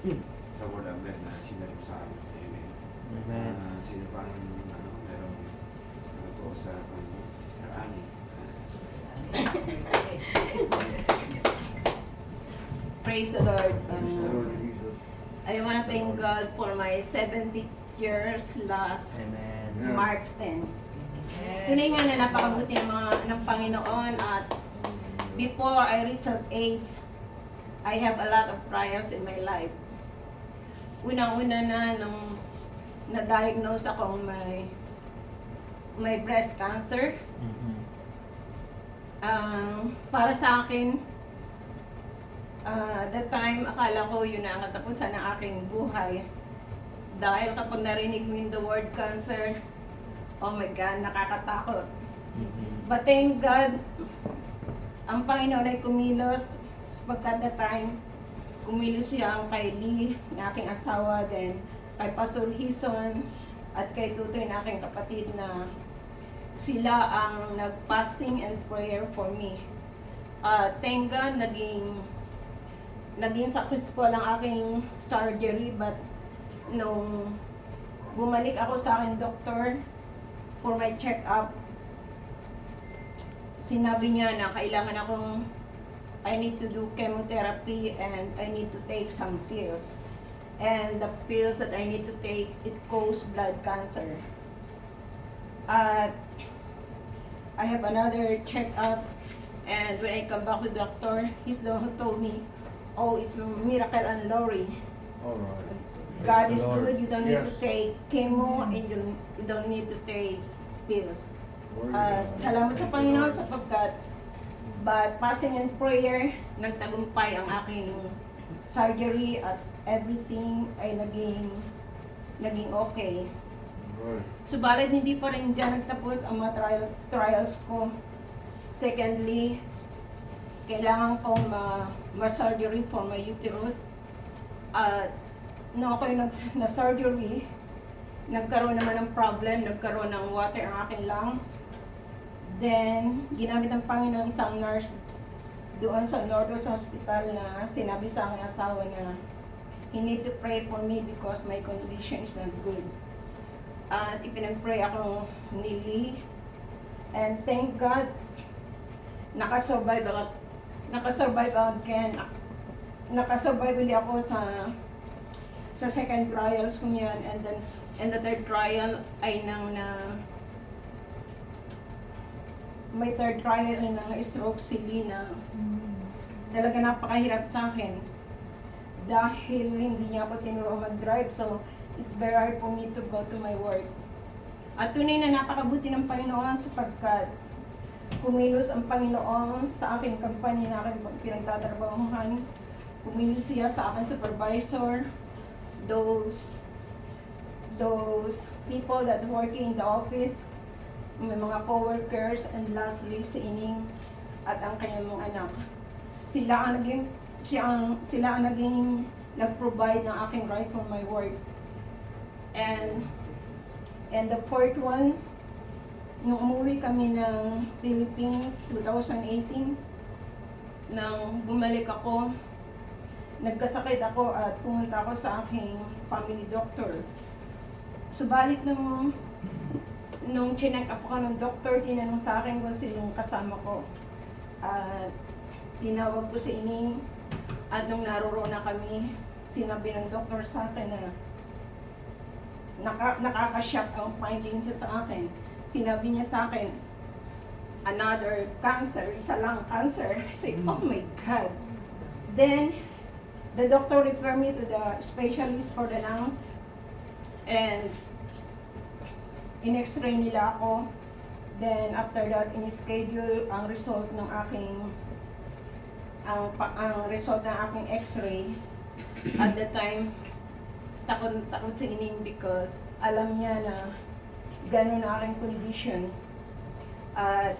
sa Word of God na sinare mo sa amin. Amen. Amen. Sino pa ang merong to sa Panginoon? Sister Annie. Praise the Lord. Lord Jesus. I want to thank God for my 70 years last Amen. March 10. Tunay nga na napakabuti ng Panginoon at before I reach that age, I have a lot of trials in my life. Unang-una na nung na-diagnose akong may breast cancer. Mhm. Para sa akin, that time, akala ko yun na ang katapusan ng aking buhay. Dahil kapag narinig mo yung the word cancer, oh my God, nakakatakot. Mhm. But thank God, ang Panginoon ay kumilos pagkat that time, kumilos siya kay Lee, na aking asawa, then kay Pastor Hison, at kay Tutoy na aking kapatid na sila ang nag-fasting and prayer for me. Thank God, naging successful ang aking surgery, but nung bumalik ako sa aking doctor for my check-up, sinabi niya na kailangan I need to do chemotherapy and I need to take some pills. And the pills that I need to take, it causes blood cancer. At I have another check-up, and when I come back to the doctor, he's the one who told me, oh, it's Miracle and Lori. Alright. God Praise is the Lord. good, you don't need to Yes. take chemo, and you don't need to take pills. Word of God. Salamat sa Thank you, Panginoon Lord. sapagkat but fasting and prayer, nagtagumpay ang aking surgery at everything ay naging okay. Lord. Subalit hindi pa rin dyan nagtapos ang mga trials ko. Secondly, kailangan ko ma-surgery for my uterus. At nung ako'y na-surgery, nagkaroon naman ng problem, nagkaroon ng water ang aking lungs. Then, ginamit ng Panginoon isang nurse doon sa Northwest Hospital na sinabi sa aking asawa na he need to pray for me because my condition is not good. At ipinag-pray ako ni Lee. And thank God, nakasurvive again. Nakasurvive ulit ako sa second trials ko niyan. And the third trial ay may third trial na stroke si Lina. Talaga napakahirap sa akin. Dahil hindi niya ako tinuro mag-drive, so it's very hard for me to go to my work. At tunay na napakabuti ng Panginoon sapagkat kumilos ang Panginoon sa aking company na aking pinagtatrabahuhan. Kumilos siya sa aking supervisor, those people that working in the office, may mga co-workers, and lastly si Ining at ang kanyang mga anak. Sila ang naging nag-provide ng aking right for my work. And the fourth one, nung umuwi kami ng Philippines 2018, nang bumalik ako, nagkasakit ako at pumunta ako sa aking family doctor. Subalit nung chinek up ko ng doctor, tinanong sa akin kung sinong kasama ko. At tinawag ko si Ining, at nung naroroon na kami, sinabi ng doctor sa akin na nakaka-shock ang findings niya sa akin. Sinabi niya sa akin, another cancer, isa lang cancer. I say, oh my God. Then, the doctor referred me to the specialist for the lungs, and in-x-ray nila ako. Then after that, in-schedule ang result ng aking result ng aking x-ray. At the time, takot si Ining because alam niya na gano'n na aking condition. At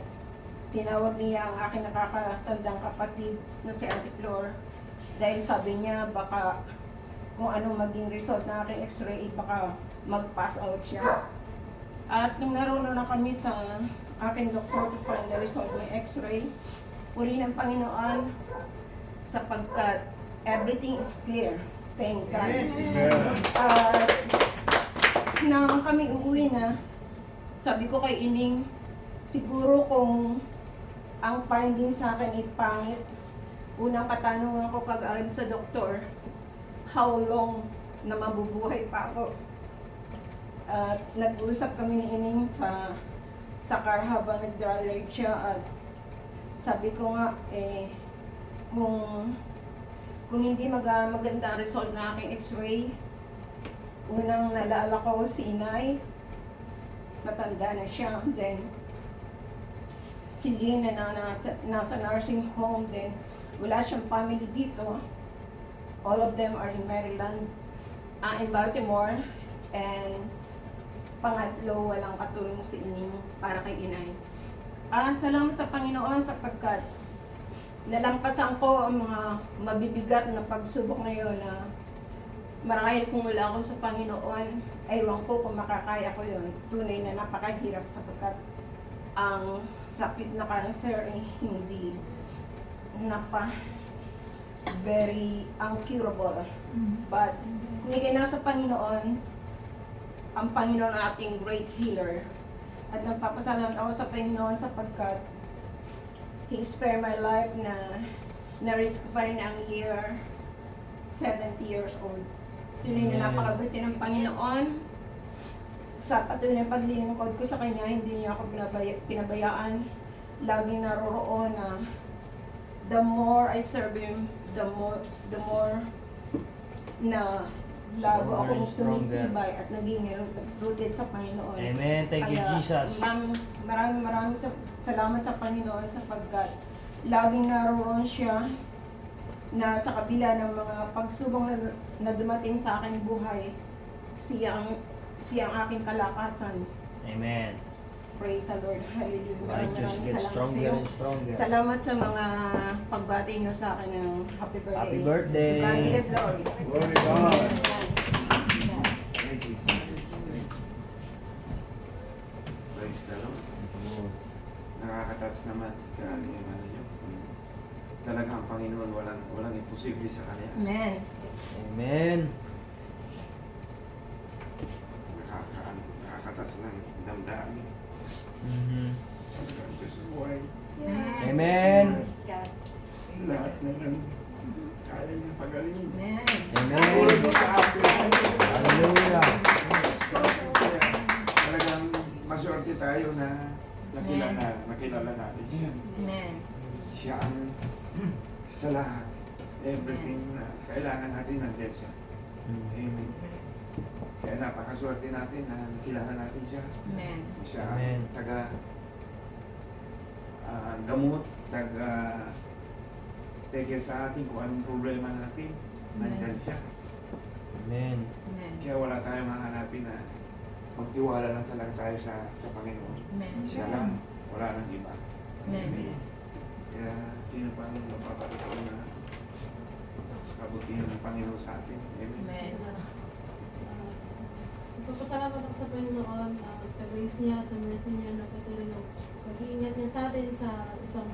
tinawag niya ang aking nakakatandang kapatid na si Ate Flor dahil sabi niya baka kung anong maging result ng aking x-ray, baka mag-pass out siya. At nung naroon na kami sa aking doktor to find the result ng x-ray, puri ng Panginoon sapagkat everything is clear. Thank God. Yeah. Nang kami uuwi na, sabi ko kay Ining, siguro kung ang finding sa akin ay pangit, unang katanungan ko kag-ayon sa doktor, how long na mabubuhay pa ako. At nag-usap kami ni Ining sa car habang nag-drive siya at sabi ko nga, kung hindi maganda ang result na aking x-ray, unang nalala ko si Inay, matanda na siya, then si Lynn na nasa nursing home, then wala siyang family dito. All of them are in Maryland, in Baltimore, and pangatlo, walang katulong si Ining para kay Inay. At salamat sa Panginoon sapagkat nalampasan ko ang mga mabibigat na pagsubok ngayon na marahil kung wala ako sa Panginoon, ewan ko kung makakaya ko yun. Tunay na napakahirap sapagkat ang sakit na cancer ay hindi very uncurable. But kung ikay nasa Panginoon, ang Panginoon ang ating great healer. At nagpapasalamat ako sa Panginoon sapagkat He spared my life na na-reach ko pa rin ang year 70 years old. Tunay na napakabuti ng Panginoon. Sa patuloy na paglilingkod ko sa Kanya, hindi niya ako pinabayaan. Laging naroroon na the more I serve Him, the more na lago akong tumitibay at naging rooted sa Panginoon. Amen. Thank you, Kaya, Jesus. Maraming salamat sa Panginoon sapagkat laging naroon siya na sa kabila ng mga pagsubok na dumating sa aking buhay, siya ang aking kalakasan. Amen. Praise the Lord. Hallelujah. Righteous Maraming gets salamat sa stronger iyo. and stronger. Salamat sa mga pagbati niyo sa akin ng happy birthday. Happy birthday. To God be the glory. Glory to God. Amen. Thank you. Praise the Lord. Nakakatas naman yung ano nyo. Talaga ang Panginoon, walang imposible sa Kanya. Amen. Amen. Nakakatas ng damdamin. Mhm. This is why Amen. Praise God. lahat na lang kaya niya pagalingin. Amen. Amen. Hallelujah. Kaya talagang maswerte tayo na nakilala natin siya. Amen. Siya ang sa lahat. Everything na kailangan natin nandiyan siya. Amen. Kaya napakaswerte natin na nakilala natin siya. Amen. Siya Amen. ang taga gamot, taga take care sa atin kung anong problema natin. Nandiyan siya. Amen. Amen. Kaya wala tayong mahanapin na magtiwala lang talaga tayo sa Panginoon. Amen. Siya lang, wala nang iba. Amen. Kaya sino pa ang magpapatuloy na sa kabutihan ng Panginoon sa atin. Amen. Amen. Nagpapasalamat ako sa Panginoon sa grace niya, sa mercy niya na patuloy ng pag-iingat niya sa atin sa isang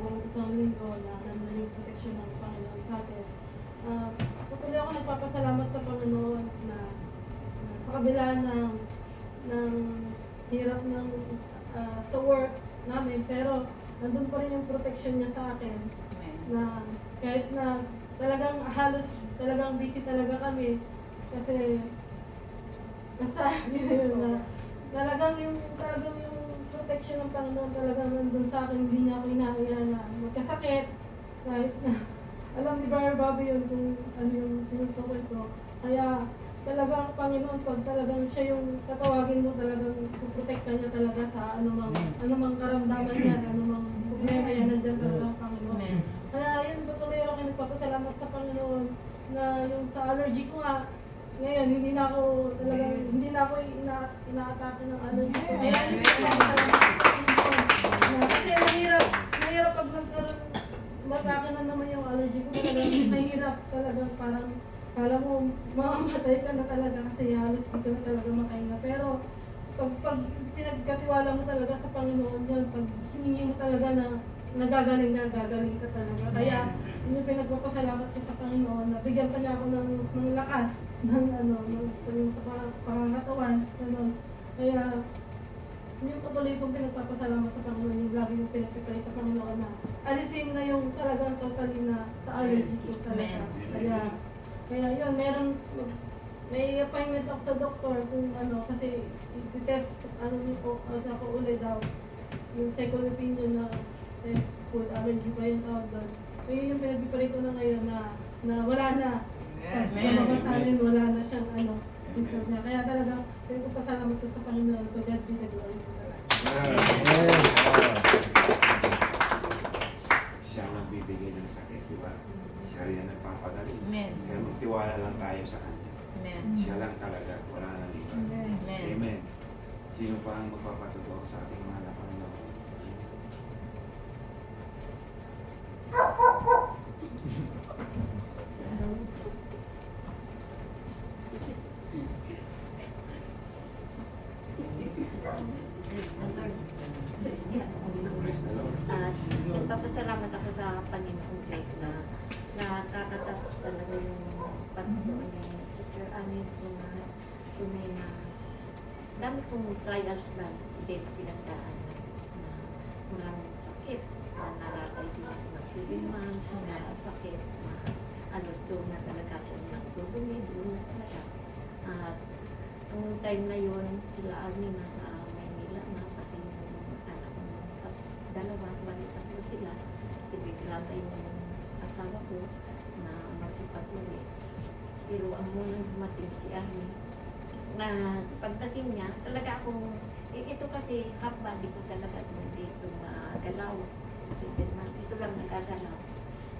linggo na nandun yung protection ng Panginoon sa atin. Patuloy ako nagpapasalamat sa Panginoon na sa kabila ng hirap ng sa work namin, pero nandun pa rin yung protection niya sa akin na kahit na talagang talagang busy talaga kami kasi basta yun na talagang yung protection ng Panginoon talagang nandun sa akin, hindi niya ako hinahayaan na magkasakit kahit na alam ni Brother Bobby yun kung ano yung pinuntukol ko. Kaya talagang Panginoon, pag talagang siya yung tatawagin mo, talagang puprotekta niya talaga sa anumang karamdaman niya, anumang problema yan, nandiyan talaga ang Panginoon. Kaya yun, patuloy ako nagpapasalamat sa Panginoon na yung sa allergy ko nga, ngayon, hindi na ako ina-atake ng allergy ko. Kaya yun, kasi mahirap pag matake na naman yung allergy ko. Talagang mahirap talagang parang kala mo mamamatay ka na talaga kasi halos di ka na talaga makahinga. Pero pag pinagkatiwala mo talaga sa Panginoon yan, pag hiningi mo talaga na nagagaling ka talaga. Kaya, yung pinagpapasalamat ko sa Panginoon, na bigyan pa niya ako ng lakas, yung sa pangangatawan, gano'n. Kaya, yung patuloy kong pinagpapasalamat sa Panginoon, yung lagi yung pinagpipray sa Panginoon na alisin na yung talagang totally na sa allergy ko talaga. Kaya yun, may appointment ako sa doktor kung kasi i-test, ako ulit daw, yung second opinion na test, food allergy pa yung tawag doon. Kaya yung pinagpipray ko na ngayon na wala na. Pag wala na siyang result niya. Kaya talaga, pinagpapasalamat ko sa Panginoon, to God be the glory sa lahat. Siya ang nagbibigay ng sakit, di ba? Siya rin ang nagpapagaling. Kaya magtiwala lang tayo sa Kanya. Siya lang talaga, wala nang iba. Amen. Sino pa ang magpapatutuwa sa ating mga Panginoon? Praise the Lord. At nagpapasalamat ako sa Panginoon Diyos na nakaka-touch talaga yung pagtutuwa niya sa Sir Amin kung may na dami kong trials na din pinagdaan na maraming sakit na naratay din ako ng 7 months na sakit na alos doon na talaga ako nagdudumi, doon na talaga. At ang time na yun, sila Amin nasa Maynila na pati yung anak ko, dalawa, balita ko sila. Tibigla na yung asawa ko na magsipag-uwi. Pero ang muna dumating si Amin, na pagdating niya, talaga akong, ito kasi half body ko talaga hindi ito magalaw. Kasi ito lang nagagalaw.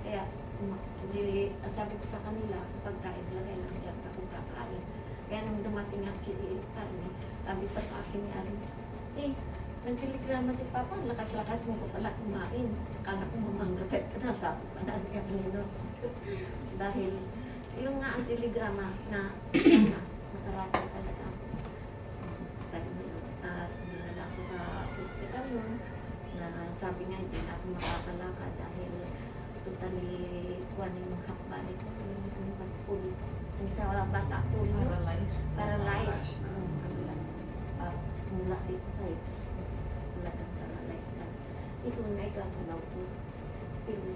Kaya, at sabi ko sa kanila, pagkain lagay lang dyan akong kakain. Kaya nung dumating nga si Arnie, sabi pa sa akin ni Arnie, nagtelegrama si Papa, lakas-lakas mo ko pala kumain. Akala ko mamanggatay ka na, sabi pa na niya kanino. Dahil, yung nga ang telegrama na nakarating talaga ako. At dinala ko sa hospital nun, na sabi nga hindi na ako makakalakad dahil totally kuwanin yung hakbali ko, yung pagpulo. Yung sa walang bata po, paralyzed. Mula dito sa ito, wala kang paralyzed na. Ito na ikakalaw ko. Pero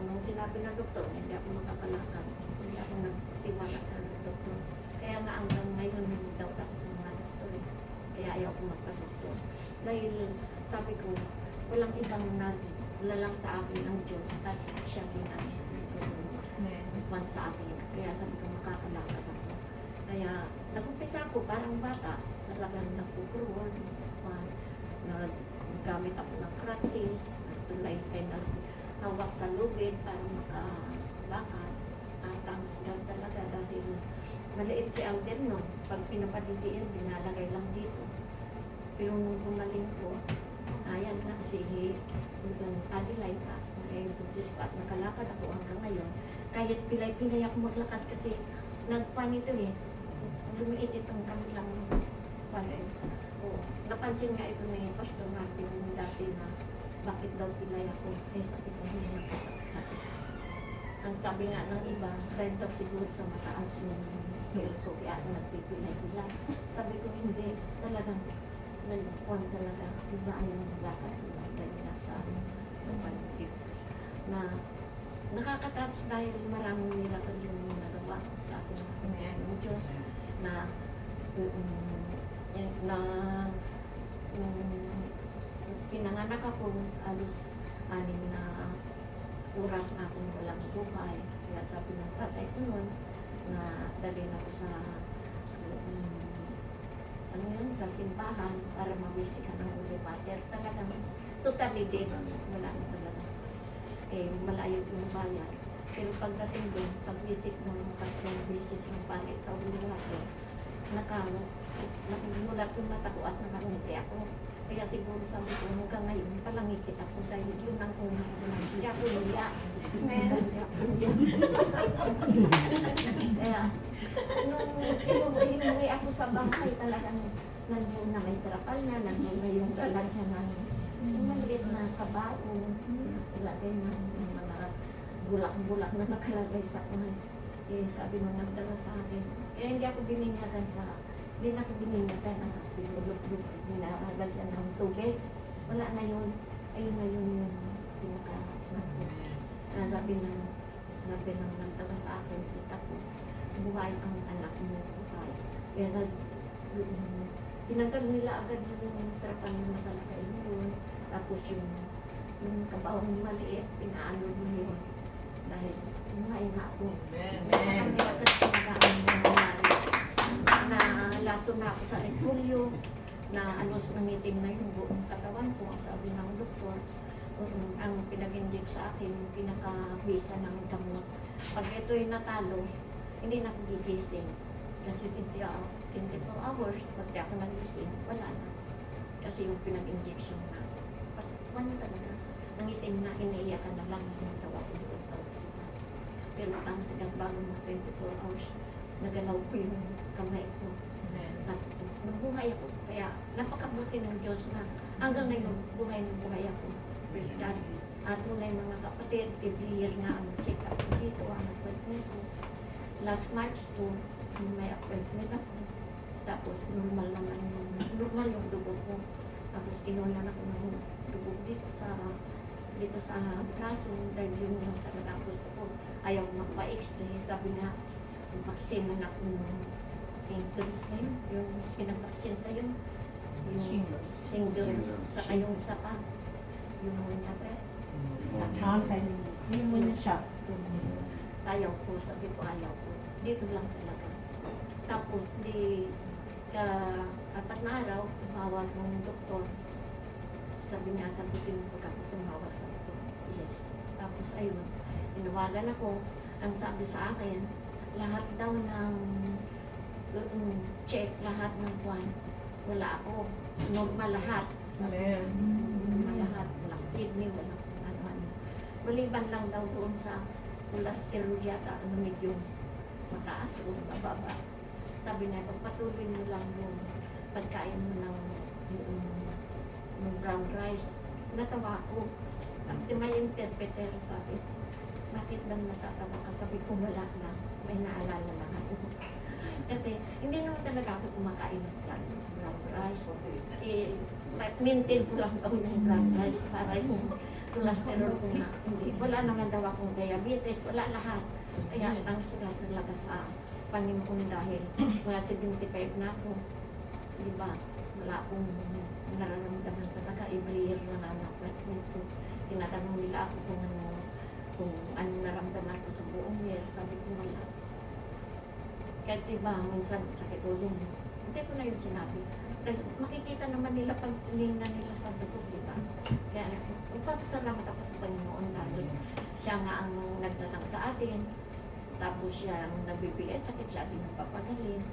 nung sinabi ng doktor, hindi ako makakalakad. Hindi ako nagtiwala ka ng doktor. Kaya nga hanggang ngayon, hindi daw ako sa mga doktor. Kaya ayaw ko magpa-doktor. Dahil sabi ko, walang ibang naglalang sa akin ang Diyos at siya din ang nagpan sa akin. Kaya sabi ko, makakalakad ako. Kaya nag-umpisa ako parang bata. Talagang nagpupurward. Naggamit ako ng crutches. Nagtulay kayo hawak sa lubid para makalakad. Ang tangsigan talaga dahil maliit si Alden no. Pag pinapadidiin, binalagay lang dito. Pero nung gumaling ko, ayan na si Adelaide pa. Ngayon, at nakalakad ako hanggang ngayon. Kahit pilay-pilay ako maglakad kasi nagpan ito lumiit itong kanilang panin. Napansin nga ito ni Pastor Martin dati na bakit daw pilay ako sakit ang hilang kasakit. Ang sabi nga ng iba, dahil daw siguro sa mataas yung soul ko kaya ako nagpipilay-pilay. Sabi ko hindi, talagang nagpuan talaga. Iba ayaw maglakad dahil nasa na nakaka-touch dahil maraming miracle yung nagawa sa atin ng Diyos na pinanganak ako alos 6 na oras na akong walang buhay. Kaya sabi ng tatay ko nun na dalhin ako sa sa simbahan para mabisikan ng Holy Mother. Talagang totally din. Wala na talaga. Malayo yung bayan. Pero pagdating doon, pag-visit ng 3 beses yung pare sa Holy Mother, nakimulat yung mata ko at nakangiti ako. Kaya siguro sabi ko, hanggang ngayon, palangiti ako dahil yun ang unang ko na hindi ako niya. Kaya, nung inuwi ako sa bahay, talagang nandun na may trapal na, nandun na yung galan niya ng Yung maliit na kabaong, ilagay na yung mga bulak-bulak na nakalagay sa kuhan. Eh, sabi nung nagdala sa akin, kaya hindi ako bininyagan hindi na ako bininyagan na binulog-log, binalagyan ng tubig. Wala na yun. Ayun na yun yung pinaka sabi ng nagdala sa akin, kita ko, buhay ang anak mo, buhay. Kaya tinanggal nila agad yung sarapan na nakalagay yun. Tapos yung kabaong maliit, pinaano mo yun. Dahil buhay na ako. Kaya agad talaga ang nangyari. Na laso na ako sa repulyo, na nangitim na yung buong katawan ko. Ang sabi ng doktor, ang pinag-inject sa akin, yung pinaka-bisa ng gamot. Pag ito'y natalo, hindi na ako gigising. Kasi 24 hours, pag di ako nagising, wala na. Kasi yung pinag-injection na, wala talaga. Nangitim na, iniiyakan na lang yung tawa ko doon sa ospital. Pero tama sigat bago ng 24 hours, nagalaw ko yung kamay ko. At nabuhay ako. Kaya napakabuti ng Diyos na hanggang ngayon, buhay ako. Praise God. At tunay mga kapatid, every year nga ang check up ko dito, ang appointment ko. Last March 2, may appointment ako. Tapos normal yung dugo ko. Tapos inulan ako ng dugo dito sa braso dahil yun yung talaga gusto ko. Ayaw magpa-extra. Sabi nga, vaccine na ako ng English na yun. Yung pinag-vaccine sa yun. Yung single. Saka yung isa pa. Yung muna pa. Yung muna siya. Ayaw ko. Sabi ko ayaw ko. Dito lang talaga. Tapos apat na araw, tumawag ng doktor. Sabi niya, sagutin mo pag ako tumawag sa doktor. Yes. Tapos ayun, tinawagan ako. Ang sabi sa akin, lahat daw ng check, lahat ng buwan, wala ako. Normal lahat. Normal lahat. Walang kidney, walang ano-ano. Maliban lang daw doon sa cholesterol yata, medyo mataas o bababa. Sabi niya, pagpatuloy mo lang yung pagkain mo ng brown rice. Natawa ko. At may interpreter, sabi, bakit daw natatawa ka? Sabi ko, wala lang. May naalala lang ako. Kasi hindi naman talaga ako kumakain ng brown rice. Maintain ko lang daw yung brown rice para yung cholesterol ko na. Hindi. Wala naman daw akong diabetes. Wala lahat. Kaya ang sugat talaga sa Panginoon dahil mga 75 na ako. Diba? Wala akong nararamdaman talaga. Every year na na-appointment ko. Tinatanong nila ako kung ano naramdaman ko sa buong year. Sabi ko wala. Kahit iba, minsan sakit ulo mo. Hindi ko na yun sinabi. Makikita naman nila pag tinignan nila sa dugo, diba? Kaya magpapasalamat ako sa Panginoon dahil siya nga ang nagdalang sa atin. Tapos siya ang nagbibigay sakit, siya din nagpapagaling.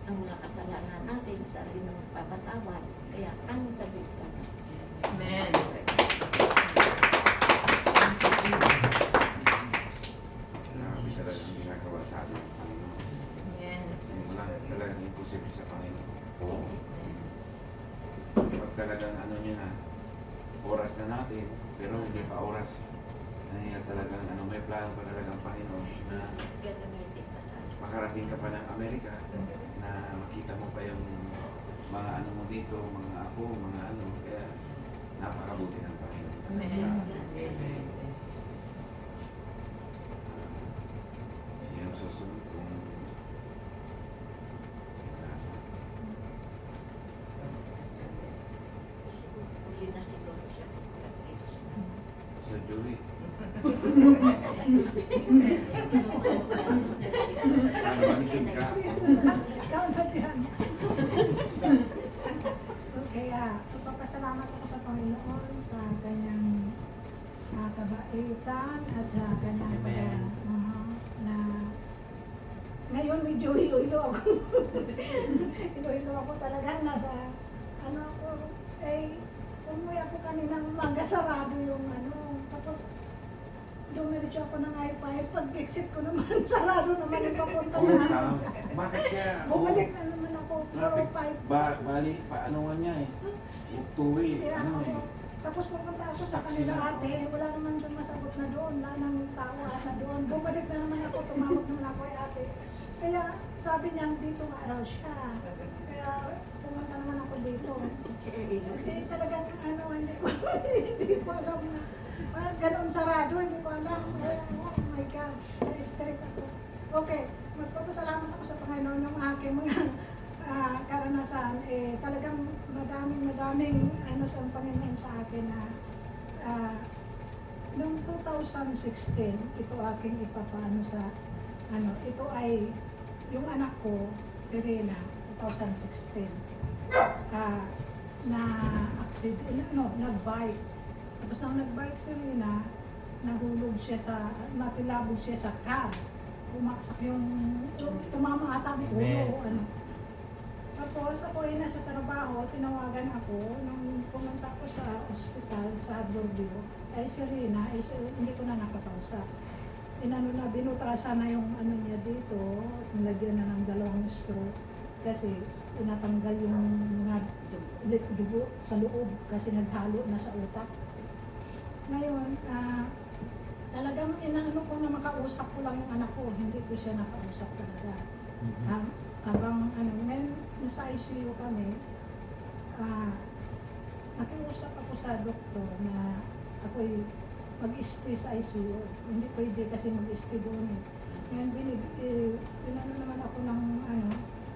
Ang mga kasalanan natin, siya din ang magpapatawad. Kaya tanging sa Diyos ka na. Amen. Grabe talaga ang ginagawa sa atin ng Panginoon. Wala talagang imposible sa Panginoon. Pag talagang nyo na, oras na natin, pero hindi pa oras. Talagang may plano pa talagang Panginoon na Gagamitin sa tayo. makarating ka pa ng Amerika, na makita mo pa yung mga mo dito, mga apo, mga kaya napakabuti ng Panginoon. Amen. Sino susunod kung Uli na siguro siya. sa Julie? Magising ka. Ikaw na dyan. Kaya, papasalamat ako sa Panginoon sa kanyang kabaitan at sa kanyang na ngayon medyo hilo-hilo ako. Hilo-hilo ako talagang nasa ako, umuwi ako kaninang umaga, sarado yung tapos dumiretso ako ng I-5, pag-exit ko naman, sarado naman yung papunta sa Bakit kaya? Bumalik na naman ako, 405. Bali, paano nga niya eh. Tuwi, Tapos pumunta ako sa kanila ate, wala naman doon masagot na doon, wala nang tawa na doon. Bumalik na naman ako, tumawag naman ako kay ate. Kaya sabi niya, dito nga raw siya. Kaya pumunta naman ako dito. Eh talagang ano, hindi ko, hindi ko alam na. Ganon sarado, hindi ko alam. Kaya, oh my God, sa street ako. Okay, magpapasalamat ako sa Panginoon ng aking mga karanasan. Eh, talagang madaming ano sa Panginoon sa akin na noong 2016, ito aking ipapaano sa ano, ito ay yung anak ko, si Rena, 2016. Na accident, no, nag-bike. Tapos nang nag-bike si Rena, nahulog siya sa, natilabog siya sa car. Bumaksak yung, tumama ata ang ulo, ano. Tapos ako ay nasa trabaho, tinawagan ako, nung pumunta ko sa ospital, sa Hardovio, ay si Rina, ay hindi ko na nakakausap. Inano na, binutrasan na yung ano niya dito, nilagyan na ng 2 straw, kasi tinatanggal yung mga dugo sa loob, kasi naghalo na sa utak. Ngayon, talagang inaano ko na makausap ko lang yung anak ko, hindi ko siya nakausap talaga. Habang ano, ngayon nasa ICU kami, nakiusap ako sa doktor na ako'y mag-stay sa ICU. Hindi pwede kasi mag-stay doon eh. Ngayon binano naman ako ng ano,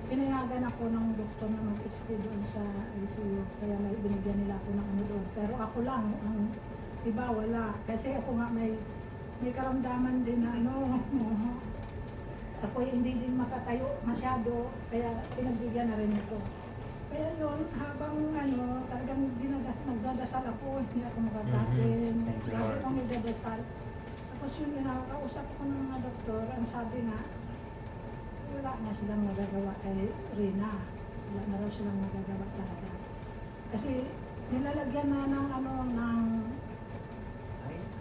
pinayagan ako ng doktor na mag-stay doon sa ICU. Kaya may binigyan nila ako ng ano doon. Pero ako lang, ang iba wala. Kasi ako nga may karamdaman din na ano, ako hindi din makatayo masyado, kaya pinagbigyan na rin ito. Kaya yun, habang ano, talagang nagdadasal ako, hindi ako makakain, lagi akong nagdadasal. Tapos yun, nakakausap ko ng mga doktor, ang sabi nga, wala na silang magagawa kay Rina. Wala na raw silang magagawa talaga. Kasi nilalagyan na ng ano, ng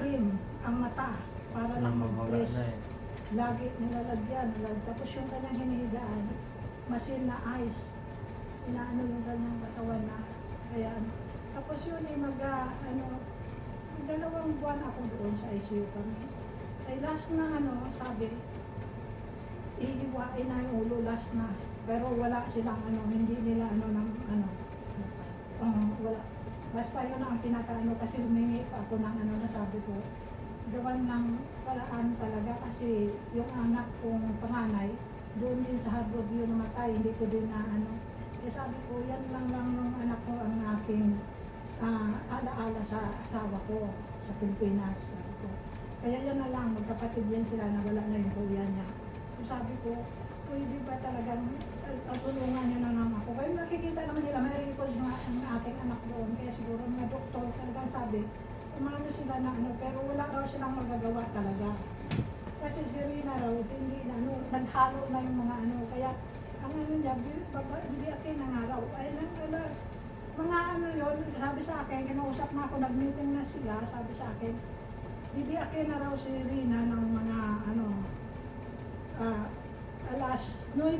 cream ang mata para lang mag-press. Lagi nilalagyan. Tapos yung kanyang hinihigaan, masin na ice. Inaano yung kanyang katawan na. Kaya ano. Tapos yun ay ano, 2 buwan ako doon sa ICU kami. Ay last na ano, sabi, ihiwain na yung ulo last na. Pero wala silang ano, hindi nila ano ng ano. Wala. Basta yun ang pinakaano kasi humingi pa ako ng ano na sabi ko. Gawan ng paraan talaga kasi yung anak kong panganay, doon din sa Hardovio namatay, hindi ko din na ano. Kaya sabi ko, yan lang ng anak ko ang aking alaala sa asawa ko sa Pilipinas. Sabi ko. Kaya yan na lang, magkapatid yan sila na wala na yung kuya niya. So sabi ko, pwede ba talagang tulungan niyo na naman ako. Kaya nakikita naman nila, may record nga ang aking anak doon. Kaya siguro mga doktor talagang sabi, umano sila na ano, pero wala raw silang magagawa talaga. Kasi si Rina raw, hindi na ano, naghalo na yung mga ano, kaya ang ano niya, hindi akin na nga raw, ay alas, mga ano yun, sabi sa akin, kinausap na ako, nag-meeting na sila, sabi sa akin, hindi akin na raw si Rina ng mga ano, alas 9,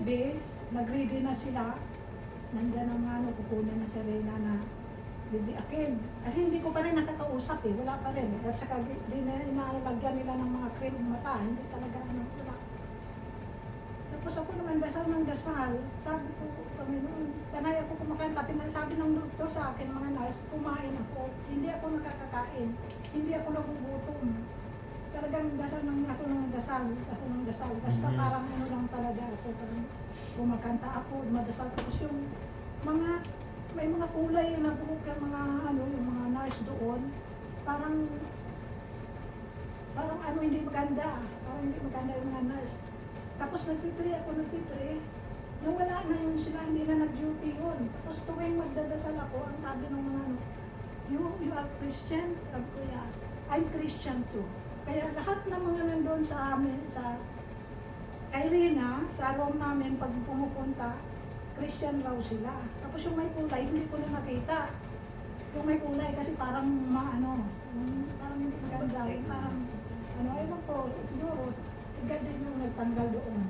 nag-ready na sila, nandiyan ang ano, kukunin na si Rina na bibiakin. Kasi hindi ko pa rin nakakausap eh, wala pa rin. At saka di na inaalagyan nila ng mga cream mata, hindi talaga ano, wala. Tapos ako naman dasal ng dasal, sabi ko, Panginoon, tanay ako kumakain, tapi sabi ng doktor sa akin, mga nurse, kumain ako, hindi ako nakakakain, hindi ako nagugutom. Talagang dasal ako ng dasal, basta parang ano lang talaga ako, parang kumakanta ako, madasal. Tapos yung mga may mga kulay na buhok ng mga ano, yung mga nurse doon, parang ano hindi maganda, yung mga nurse. Tapos nagpipre, nawala na yun sila, hindi na nag-duty yun. Tapos tuwing magdadasal ako, ang sabi ng mga ano, you are Christian? Sabi ko, yeah, I'm Christian too. Kaya lahat ng mga nandun sa amin, sa kay Rina, sa room namin pag pumupunta, Christian raw sila. Tapos yung may kulay, hindi ko na nakita. Yung may kulay kasi parang parang hindi maganda. Parang, ewan ko, siguro, si God din yung nagtanggal doon.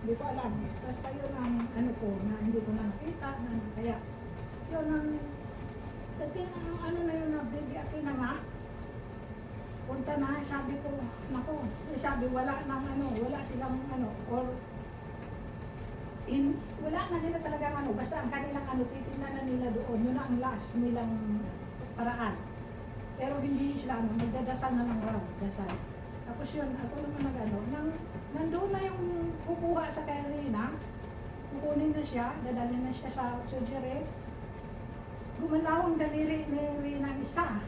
Hindi ko alam. Basta yun ang ko, na hindi ko na nakita. Kaya, yun ang Dati ang ano na yun na baby akin na nga. Punta na, sabi ko, naku, sabi wala nang ano, wala silang ano, or wala na sila talagang ano, basta ang kanilang ano, titignan na nila doon, yun na ang last nilang paraan. Pero hindi sila ano, magdadasal na lang raw, dasal. Tapos yun, ako naman nag-ano, nandun na yung kukuha sa kay Rina, kukunin na siya, dadalhin na siya sa surgery. Gumalaw ang daliri ni Rina isa.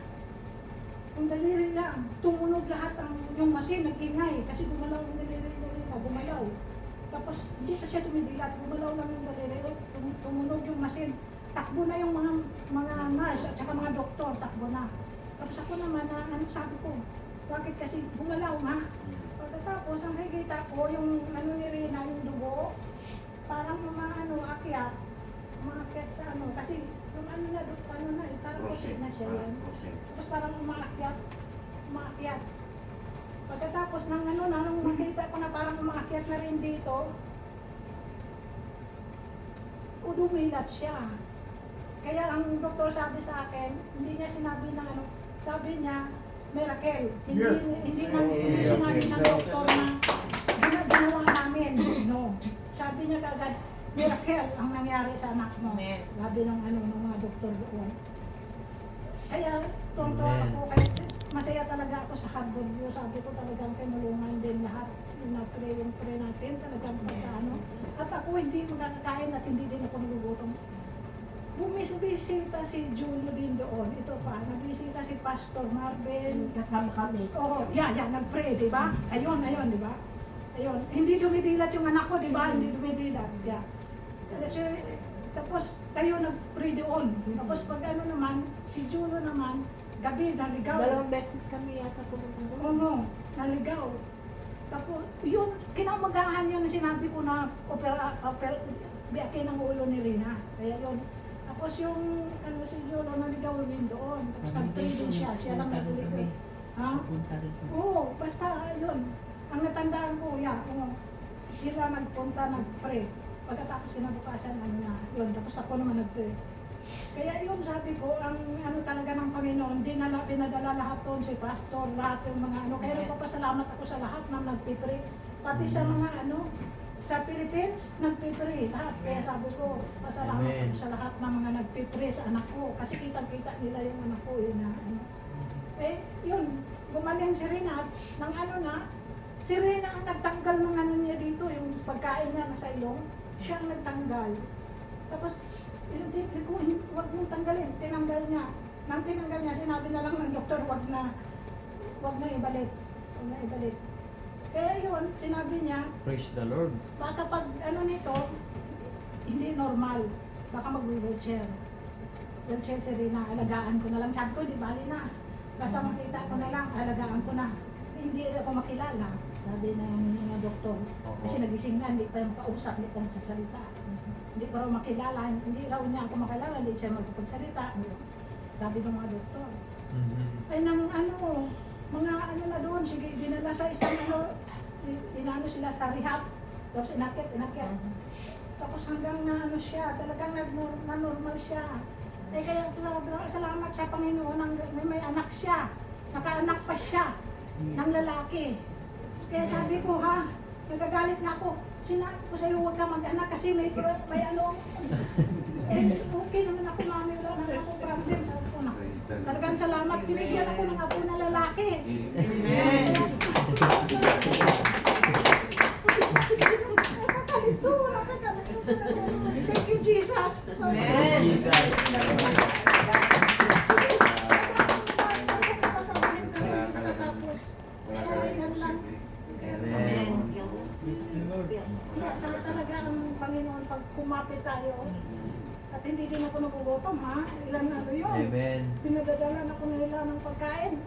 Yung daliri lang, tumunog lahat yung machine, nag-ingay, kasi gumalaw ang daliri ni Rina, gumalaw. Tapos hindi pa siya tumidilat, gumalaw lang yung daliri, tumunog yung machine. Takbo na yung mga nurse at saka mga doktor, takbo na. Tapos ako naman, ano sabi ko, bakit kasi gumalaw nga? Pagkatapos, ang nakikita ko, yung ano ni Rina, yung dugo, parang akyat sa ano, kasi yung ano na, parang pusit na siya yan. Tapos parang umaakyat. Pagkatapos ng ano na, nung makita ko na parang umaakyat na rin dito, dumilat siya. Kaya ang doktor sabi sa akin, hindi niya sinabi na ano, sabi niya, miracle. Hindi sinabi ng doktor na ginawa namin. No. Sabi niya kaagad, miracle ang nangyari sa anak mo. Sabi ng ano ng mga doktor doon. Kaya tonto ako, kaya masaya talaga ako sa hardwood view. Sabi ko talagang tinulungan din lahat yung pray natin, talagang pagkaano. At ako hindi magkakain at hindi din ako nagugutom. Bumisita si Julio din doon. Ito pa, nagbisita si Pastor Marvin. Kasama kami. Oo, nag-pray, di ba? Ayun, di ba? Ayun, hindi dumidilat yung anak ko, di ba? Hindi dumidilat. Yeah. Tapos tayo nag-pray doon. Tapos pag ano naman, si Julio naman, gabi, naligaw. 2 beses kami yata pumunta doon. Oo, naligaw. Tapos, yun, kinamagahan yun sinabi ko na biyakin ang ulo ni Rina. Kaya yun. Tapos yung, si Jolo, naligaw rin doon. Tapos nag-pray din siya lang nag-ulit. Ha? Oo, basta yun. Ang natandaan ko, sila nagpunta, nag-pray. Pagkatapos kinabukasan, yun. Tapos ako naman nag-pray. Kaya yun, sabi ko, ang talaga ng Panginoon, pinadala lahat doon, si Pastor, lahat yung mga Kaya nagpapasalamat ako sa lahat ng nagpipray. Pati sa mga sa Philippines, nagpipray lahat. Kaya sabi ko, pasalamat ako sa lahat ng mga nagpipray sa anak ko. Kasi kitang-kita nila yung anak ko. Yun, gumaling si Rina, si Rina ang nagtanggal ng niya dito, yung pagkain niya nasa ilong, siya ang nagtanggal. Tapos, huwag mong tanggalin, tinanggal niya. Nang tinanggal niya, sinabi na lang ng doktor, wag na ibalik. Huwag na ibalik. Kaya yun, sinabi niya, Praise the Lord. baka pag nito, hindi normal. Baka mag-wheelchair. Wheelchair si Rina, alagaan ko na lang. Sabi ko, di bali na. Basta makita ko na lang, alagaan ko na. Hindi ako makilala, sabi na yung mga doktor. Kasi nagising na, hindi pa yung kausap, hindi pa nagsasalita. Hindi ko raw makilala, hindi raw niya ako makilala, hindi siya magpagsalita. Sabi ng mga doktor. Ay mga na doon, sige, dinala sa isang inano sila sa rehab. Tapos inakyat. Tapos hanggang na siya, talagang na-normal siya. Kaya salamat sa Panginoon, may anak siya. Nakaanak pa siya ng lalaki. Kaya sabi ko, nagagalit nga ako. Sinabi ko sa'yo, huwag ka mag-anak kasi may okay naman ako, mami, wala naman ako problem. Sabi ko na, talagang salamat, binigyan ako ng apo na lalaki. Amen. Thank you, Jesus. Amen. Jesus. Talaga ang Panginoon pag kumapit tayo at hindi din ako nagugutom ilan yun. Amen. Pinadadalan ako nila ng pagkain.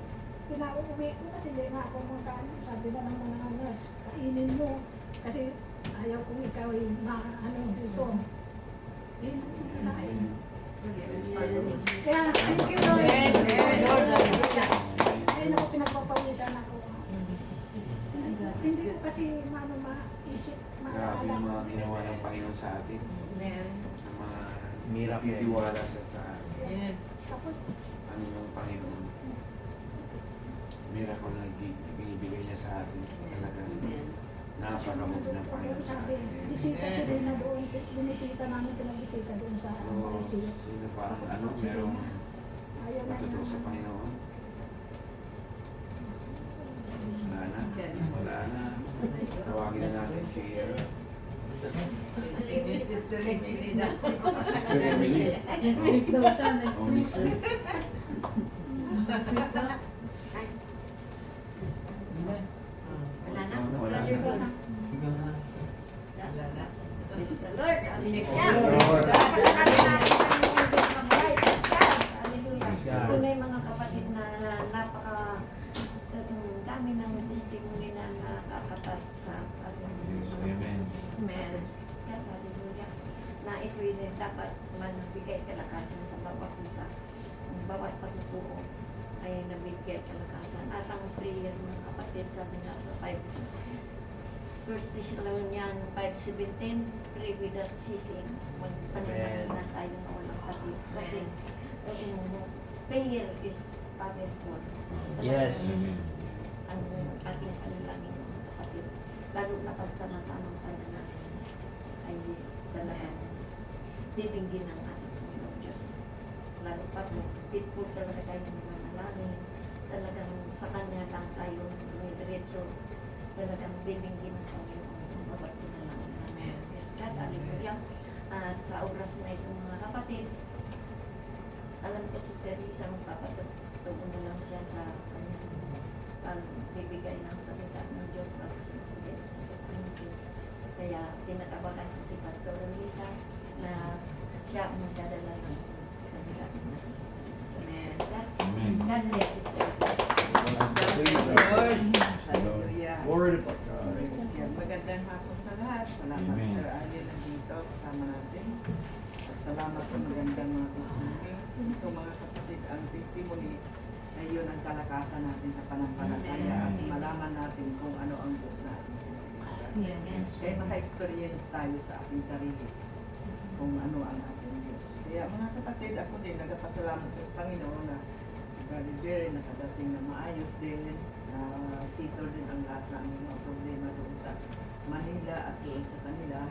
Pinauwi ko kasi hindi nga ako makain. Sabi na ng mga nurse, kainin mo kasi ayaw kong ikaw dito. Kaya thank you Lord. Kaya naku pinagpapawisan ako. Hindi ko kasi maisip, Grabe yung mga ginawa ng Panginoon sa atin. Amen. Ang mga Miracle. titiwala sa atin. Tapos, ano ng Panginoon. Miracle na ibinibigay niya sa atin. Talagang napakabuti ng Panginoon sa sabi, atin. bisita siya din na doon, binisita namin, pinagbisita doon sa So, ICU. sino pa ang merong Ayaw na matuto sa Panginoon? Wala na. Wala na. Tawagin na natin si Sister Emily na. Sister Emily. Daw siya next Oh, next week. Wala na. Wala na. Brother Lord. Wala na. Praise the Lord. Hallelujah. Lord. Hallelujah. Ito na yung mga kapatid na napaka dami ng testimony na nakakatat sa ating Yes, amen. Amen. Hallelujah. Na ito'y dapat manbigay kalakasan sa bawat isa. Ang bawat patutuo ay nabigay kalakasan. At ang prayer mga kapatid, sabi nga sa 1 Thessalonians 5:17, pray without ceasing. Magpanalangin na tayo ng walang pati. Kasi prayer is powerful. Yes. Amen. Ang ating panalangin mga kapatid. Lalo na pag sama-samang panalangin ay talagang tibigin ng ating Panginoon Diyos. Lalo pa po, faithful talaga tayo ng mga nalangin. Talagang sa Kanya lang tayo dumidiretso. Talagang bibigin ng Panginoon ang bawat pinalangin namin. Yes, God, hallelujah. At sa oras na ito mga kapatid, alam ko si Teresa, magpapatugon na lang siya sa kanyang pagbibigay ng salita ng Diyos para sa pagbibigay ng salita ng Diyos. Kaya tinatawagan ko si Pastor Lisa na siya ang magdadala ng salita ng Diyos. Amen. God bless Sister. Praise the Lord. Hallelujah. Word of God. Praise God. Magandang hapon sa lahat. Salamat, Amen. Sister Ali, nandito kasama natin. At salamat sa magandang mga testimony. Ito mga kapatid, ang testimony ay yun ang kalakasan natin sa panampalataya at Amen. malaman natin kung ano ang Diyos natin. Amen. Kaya maka-experience tayo sa ating sarili kung ano ang ating Diyos. Kaya mga kapatid, ako din nagpasalamat ko sa Panginoon na si Brother Jerry nakadating na maayos din, na sito din ang lahat ng mga problema doon sa Manila at doon sa kanila.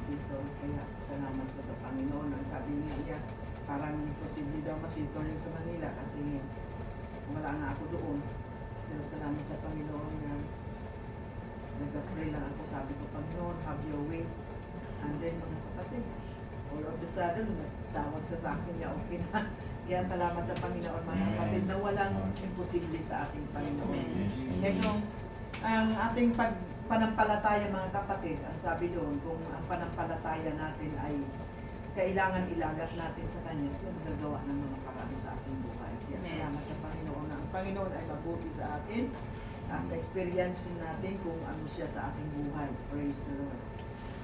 Sito. Kaya salamat ko sa Panginoon. Ang sabi niya, parang imposible daw masito yung sa Manila kasi wala nga ako doon. Pero salamat sa Panginoon na nag-pray lang ako, sabi ko, Panginoon, have your way. And then, mga kapatid, all of a sudden, nagtawag sa akin niya, okay na. Kaya salamat sa Panginoon, mga kapatid, na walang imposible sa ating Panginoon. Kaya ang ating panampalataya, mga kapatid, ang sabi doon, kung ang panampalataya natin ay kailangan ilagat natin sa Kanya, siya magagawa ng mga paraan sa ating buhay. Kaya salamat sa Panginoon na ang Panginoon ay mabuti sa atin at experience natin kung ano siya sa ating buhay. Praise the Lord.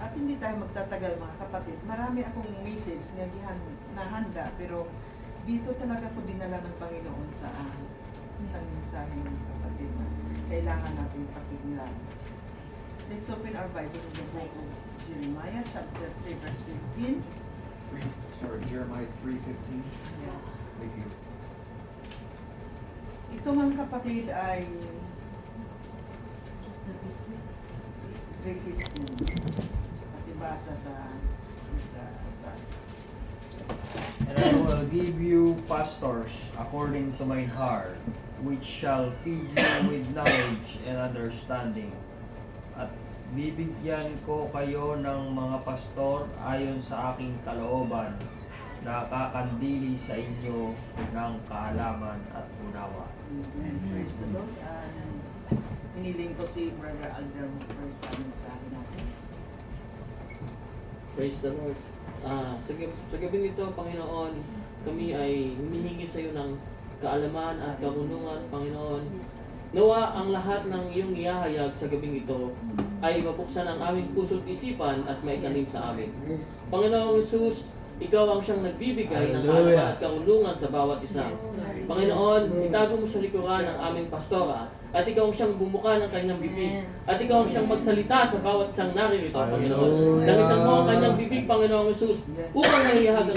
At hindi tayo magtatagal mga kapatid. Marami akong message na handa, pero dito talaga ko dinala ng Panginoon sa isang mensahe ng kapatid na kailangan natin pakinggan. Let's open our Bible in the book of Jeremiah chapter 3 verse 15. Sorry, Jeremiah 3:15. Yeah. Thank you. Ito mga kapatid ay 3:15. Patibasa sa And I will give you pastors according to mine heart, which shall feed you with knowledge and understanding. At bibigyan ko kayo ng mga pastor ayon sa aking kalooban, na kakandili sa inyo ng kaalaman at unawa. Praise the Lord. Hiniling ko si Brother Alder first sa mensahe natin. Praise the Lord. Sa gabi nito, Panginoon, kami ay humihingi sa iyo ng kaalaman at kabunungan, Panginoon. Nawa ang lahat ng iyong ihahayag sa gabing ito ay mabuksan ang aming puso't isipan at maitanim sa amin. Panginoong Jesus, Ikaw ang siyang nagbibigay ng Hallelujah. kaalaman at kaunungan sa bawat isa. Panginoon, itago mo sa likuran ng aming pastora at ikaw ang siyang bumuka ng kanyang bibig at ikaw ang siyang magsalita sa bawat isang naririto, Panginoon. Dangisan mo ang kanyang bibig, Panginoong Jesus, upang naihahag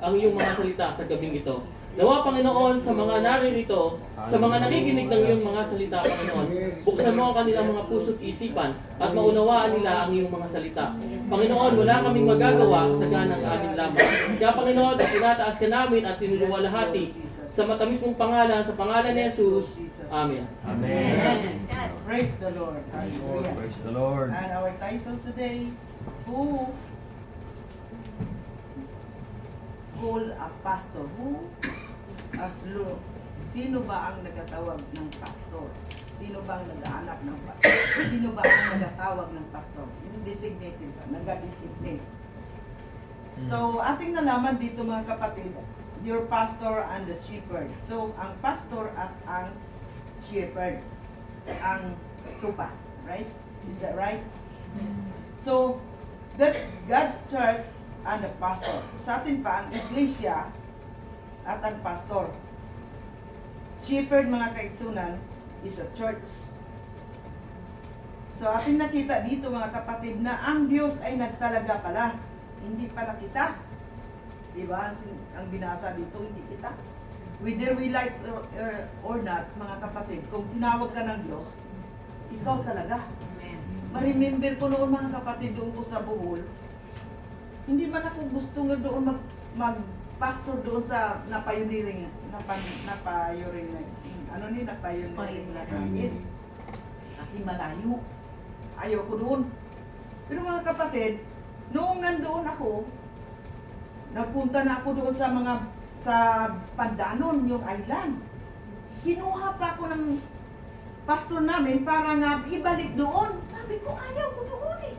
ang iyong mga salita sa gabing ito. Nawa, Panginoon, sa mga naririto, sa mga nakikinig ng iyong mga salita, Panginoon, buksan mo ang kanilang mga puso't isipan at maunawaan nila ang iyong mga salita. Panginoon, wala kaming magagawa sa ganang amin lamang. Kaya, Panginoon, tinataas ka namin at tinuluwalhati sa matamis mong pangalan, sa pangalan ni Jesus. Amen. Amen. Praise the Lord. Lord, Hallelujah. praise the Lord. And our title today, Who call a pastor? Who as Lord? Sino ba ang nagatawag ng pastor? Sino ba ang nag-aanap ng pastor? Sino ba ang nagatawag ng pastor? Yung designated ba? Nag-designate. So, ating nalaman dito mga kapatid, your pastor and the shepherd. So, ang pastor at ang shepherd, ang tupa, right? Is that right? So, that God's church and the pastor. Sa atin pa, ang iglesia at ang pastor. Shepherd, mga kaigsunan, is a church. So, ating nakita dito mga kapatid na ang Diyos ay nagtalaga pala. Hindi pala kita. Diba? Ang binasa dito, hindi kita. Whether we like or not, mga kapatid, kung tinawag ka ng Diyos, ikaw talaga. Ma-remember ko noon mga kapatid doon ko sa Bohol, hindi man ako gusto nga doon mag-pastor doon sa napayuniring na kahit. Kasi malayo. Ayaw ko doon. Pero mga kapatid, noong nandoon ako, nagpunta na ako doon sa Pandanon, yung island. Kinuha pa ako ng pastor namin para nga ibalik doon. Sabi ko, ayaw ko doon eh.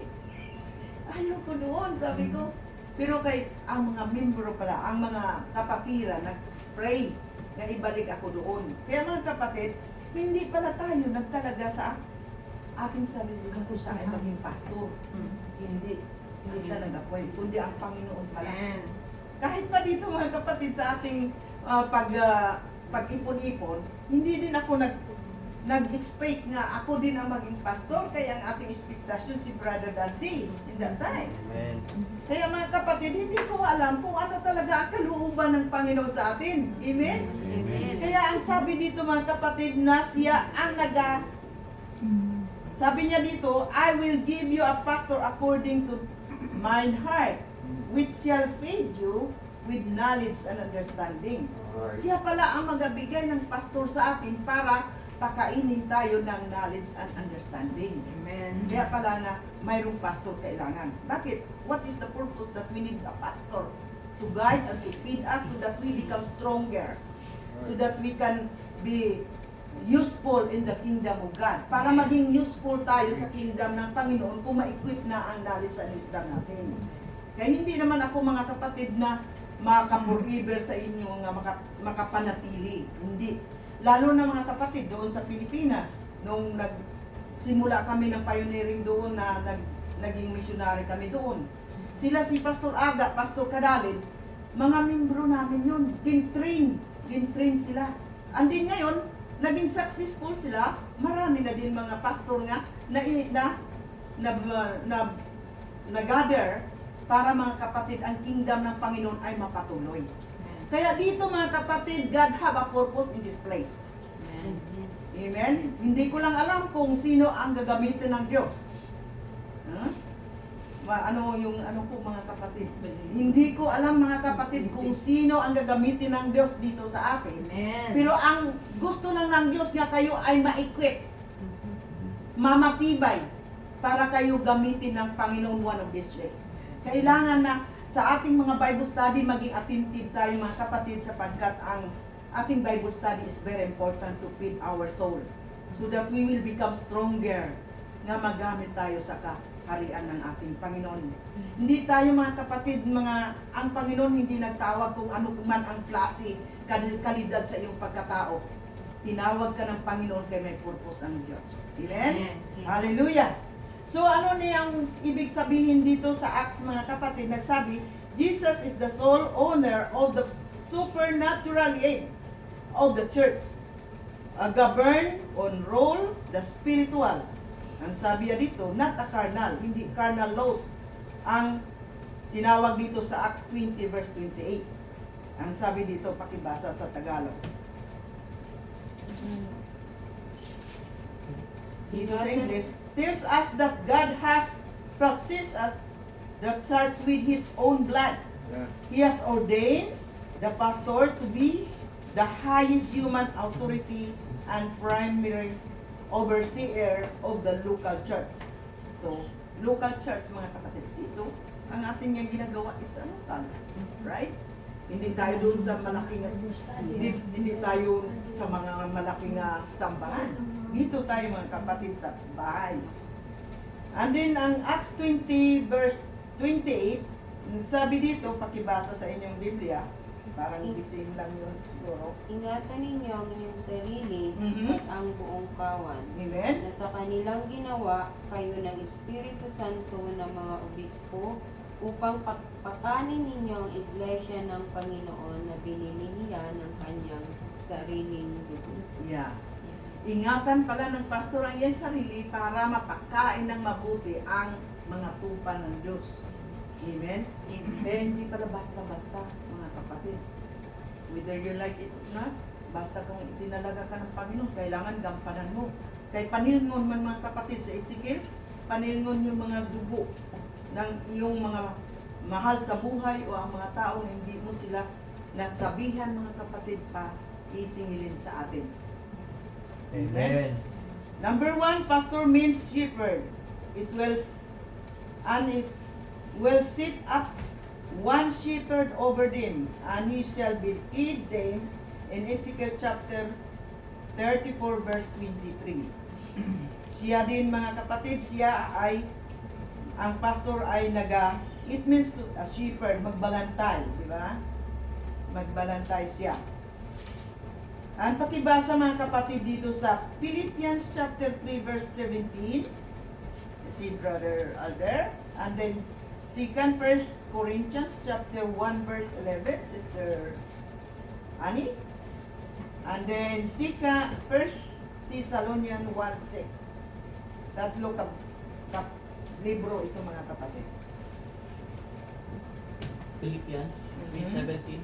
Ayaw ko doon, sabi ko. Pero ang mga membro pala, ang mga kapatiran, nag-pray na ibalik ako doon. Kaya mga kapatid, hindi pala tayo nagtalaga sa ating sarili kung siya ay maging pastor. Hindi talaga pwede, kundi ang Panginoon pala. Kahit pa dito mga kapatid sa ating pag-ipon-ipon, hindi din ako nag-expect nga ako din ang maging pastor, kaya ang ating expectation si Brother Dante in that time. Amen. Kaya mga kapatid, hindi ko alam kung ano talaga ang kalooban ng Panginoon sa atin. Amen? Kaya ang sabi dito mga kapatid na siya ang sabi niya dito, I will give you a pastor according to mine heart, which shall feed you with knowledge and understanding. Siya pala ang magabigay ng pastor sa atin para pakainin tayo ng knowledge and understanding. Amen. Kaya pala nga, mayroong pastor kailangan. Bakit? What is the purpose that we need a pastor? To guide and to feed us so that we become stronger. So that we can be useful in the kingdom of God. Para maging useful tayo sa kingdom ng Panginoon kung ma-equip na ang knowledge and wisdom natin. Kaya hindi naman ako mga kapatid na maka-forever sa inyo nga makapanatili. Hindi. Lalo na mga kapatid doon sa Pilipinas, nung nagsimula kami ng pioneering doon na naging missionary kami doon. Sila si Pastor Aga, Pastor Kadalid, mga membro namin yun, din-train sila. And din ngayon, naging successful sila, marami na din mga pastor nga na gather para mga kapatid ang kingdom ng Panginoon ay mapatuloy. Kaya dito mga kapatid, God have a purpose in this place. Amen? Hindi ko lang alam kung sino ang gagamitin ng Diyos. Ano po mga kapatid? Hindi ko alam mga kapatid kung sino ang gagamitin ng Diyos dito sa atin. Pero ang gusto lang ng Diyos nga kayo ay ma-equip, mamatibay, para kayo gamitin ng Panginoon one of this day. Kailangan na sa ating mga Bible study, maging attentive tayo mga kapatid sapagkat ang ating Bible study is very important to feed our soul so that we will become stronger na magamit tayo sa kaharian ng ating Panginoon. Hindi tayo mga kapatid, ang Panginoon hindi nagtawag kung ano man ang klase, kalidad sa iyong pagkatao. Tinawag ka ng Panginoon kay may purpose ang Diyos. Amen? Hallelujah! So ano niyang ibig sabihin dito sa Acts mga kapatid? Nagsabi, Jesus is the sole owner of the supernatural aid of the church. Govern on role the spiritual. Ang sabi niya dito, not a carnal, hindi carnal laws. Ang tinawag dito sa Acts 20 verse 28. Ang sabi dito, pakibasa sa Tagalog. Dito sa English, tells us that God has purchased us the church with His own blood. Yeah. He has ordained the pastor to be the highest human authority and primary overseer of the local church. So, local church, mga kapatid, dito, ang ating nga ginagawa is a local. Right? Hindi tayo doon sa malaking, hindi tayo sa mga malaking sambahan. Dito tayo mga kapatid sa bahay. And then, ang Acts 20 verse 28, sabi dito, pakibasa sa inyong Biblia, parang gising lang yun siguro. Ingatan ninyo ang inyong sarili Mhm. at ang buong kawan. Amen? Na sa kanilang ginawa, kayo ng Espiritu Santo ng mga obispo upang pakanin ninyo ang iglesia ng Panginoon na binili niya ng kanyang sariling dugo. Yeah. Ingatan pala ng pastor ang iyang sarili para mapakain ng mabuti ang mga tupa ng Diyos. Amen? Kaya hindi pala basta-basta, mga kapatid. Whether you like it or not, basta kung itinalaga ka ng Panginoon, kailangan gampanan mo. Kay paningon man mga kapatid sa Ezekiel, paningon yung mga dugo ng iyong mga mahal sa buhay o ang mga tao na hindi mo sila nagsabihan mga kapatid pa isingilin sa atin. Amen. Number 1, pastor means shepherd. It will set up one shepherd over them, and he shall be feed them in Ezekiel chapter 34 verse 23. Siya din mga kapatid, ang pastor ay it means to a shepherd, magbalantay, di ba? Magbalantay siya. Ang pakibasa mga kapatid dito sa Philippians chapter 3 verse 17. Si Brother Alder. And then 2 Corinthians chapter 1 verse 11, Sister Annie. And then 1 Thessalonians 1:6. Tatlo libro ito mga kapatid. Philippians 3:17.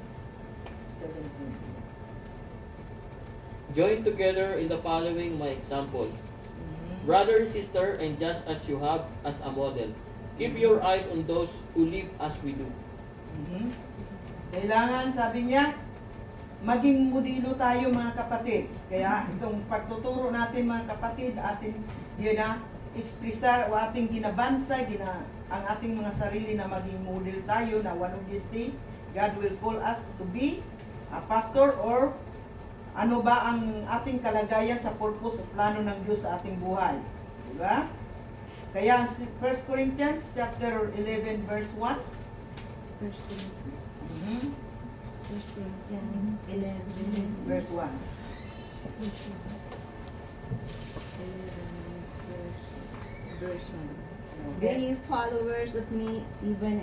17. Join together in the following my example. Brother and sister, and just as you have as a model, keep your eyes on those who live as we do. Kailangan, sabi niya, maging modelo tayo mga kapatid. Kaya itong pagtuturo natin mga kapatid, atin ekspresar o ating ginabansa, ang ating mga sarili na maging model tayo na one of this day, God will call us to be a pastor or ano ba ang ating kalagayan sa purpose at plano ng Diyos sa ating buhay. Diba? Kaya 1 Corinthians chapter 11 verse 1. First Corinthians 11. Verse 1. Verse 1. Okay. Be followers of me, even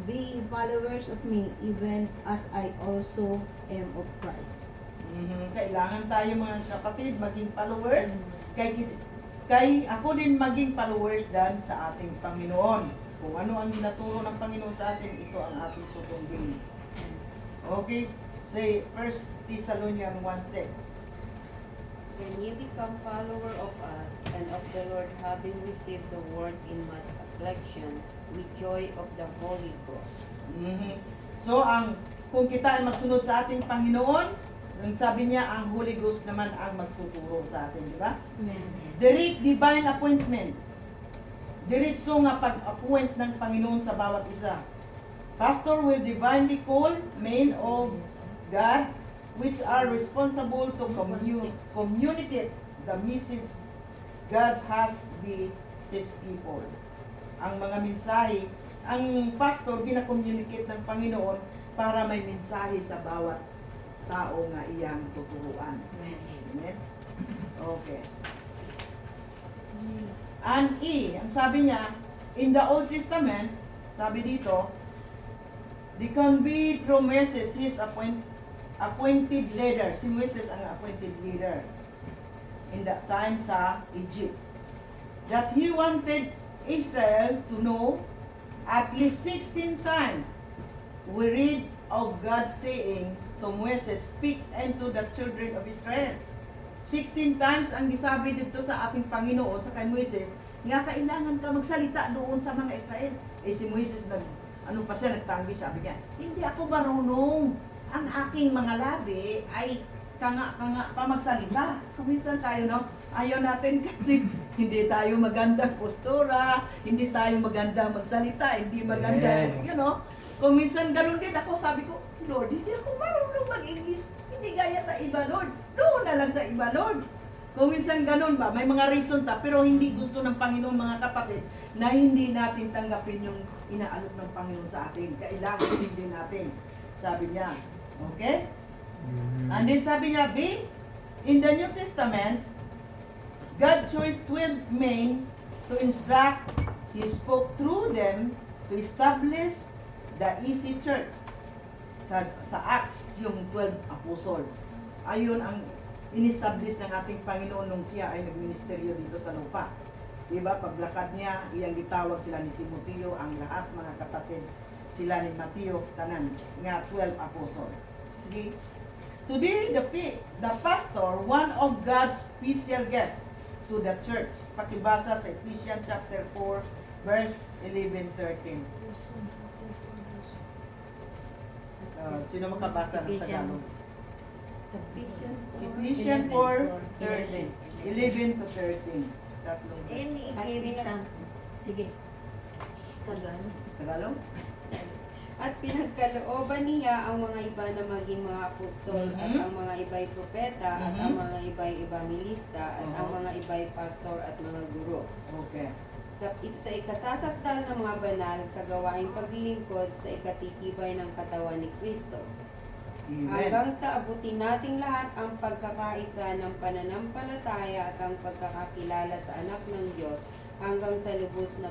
be followers of me, even as I also am of Christ. Kailangan tayo mga kapatid maging followers. Kay ako din maging followers dan sa ating Panginoon. Kung ano ang naturo ng Panginoon sa atin, ito ang ating susundin. Okay, say 1 Thessalonians 1:6. When ye become follower of us and of the Lord, having received the word in much affliction, with joy of the Holy Ghost. So kung kita ay magsunod sa ating Panginoon, ang sabi niya, ang Holy Ghost naman ang magtuturo sa atin, di ba? Direct divine appointment. Diretso nga pag-appoint ng Panginoon sa bawat isa. Pastor will divinely call men of God which are responsible to communicate the message God has with His people. Ang mga mensahe, ang pastor gina-communicate ng Panginoon para may mensahe sa bawat tao nga iyang tuturuan. Amen? Okay. And ang sabi niya, in the Old Testament, sabi dito, They can be through Moses, his appointed leader. Si Moses ang appointed leader in that time sa Egypt. That he wanted Israel to know at least 16 times. We read of God saying to Moses, speak unto the children of Israel. 16 times ang gisabi dito sa ating Panginoon sa kay Moises, nga kailangan ka magsalita doon sa mga Israel. Eh si Moises nagtanggi, sabi niya, hindi ako marunong. Ang aking mga labi ay kanga pa magsalita. Kuminsan tayo, no? Ayaw natin kasi hindi tayo maganda postura, hindi tayo maganda magsalita, hindi maganda, Amen. you know. Kung minsan ganun din ako, sabi ko, Lord, hindi ako marunong mag-English. Hindi gaya sa iba, Lord. Doon na lang sa iba, Lord. Kung minsan ganun ba, may mga reason ta, pero hindi gusto ng Panginoon, mga kapatid, na hindi natin tanggapin yung inaalok ng Panginoon sa atin. Kailangan sundin natin. Sabi niya. Okay? And then sabi niya, B, in the New Testament, God chose 12 men to instruct. He spoke through them to establish the EC Church. Sa Acts, yung 12 apostle. Ayun ang in-establish ng ating Panginoon nung siya ay nagministeryo dito sa lupa. Diba? Paglakad niya, iyang gitawag sila ni Timoteo, ang lahat mga kapatid, sila ni Mateo, tanan, nga 12 apostle. See? Today, the pastor, one of God's special gift to the church. Pakibasa sa Ephesians chapter 4, verse 11-13. Sino makabasa ng Tagalog? Ephesians 4:13. 11 to 13. Tatlong verse. Any some. Sige. Tagalog. Tagalog? At pinagkalooban niya ang mga iba na maging mga apostol, at ang mga iba'y propeta, at ang mga iba'y evangelista, at ang mga iba'y pastor at mga guro. Okay. Sa ikasasakdal ng mga banal sa gawaing paglilingkod sa ikatitibay ng katawan ni Kristo. Amen. Hanggang sa abutin nating lahat ang pagkakaisa ng pananampalataya at ang pagkakakilala sa anak ng Diyos, hanggang sa lubos na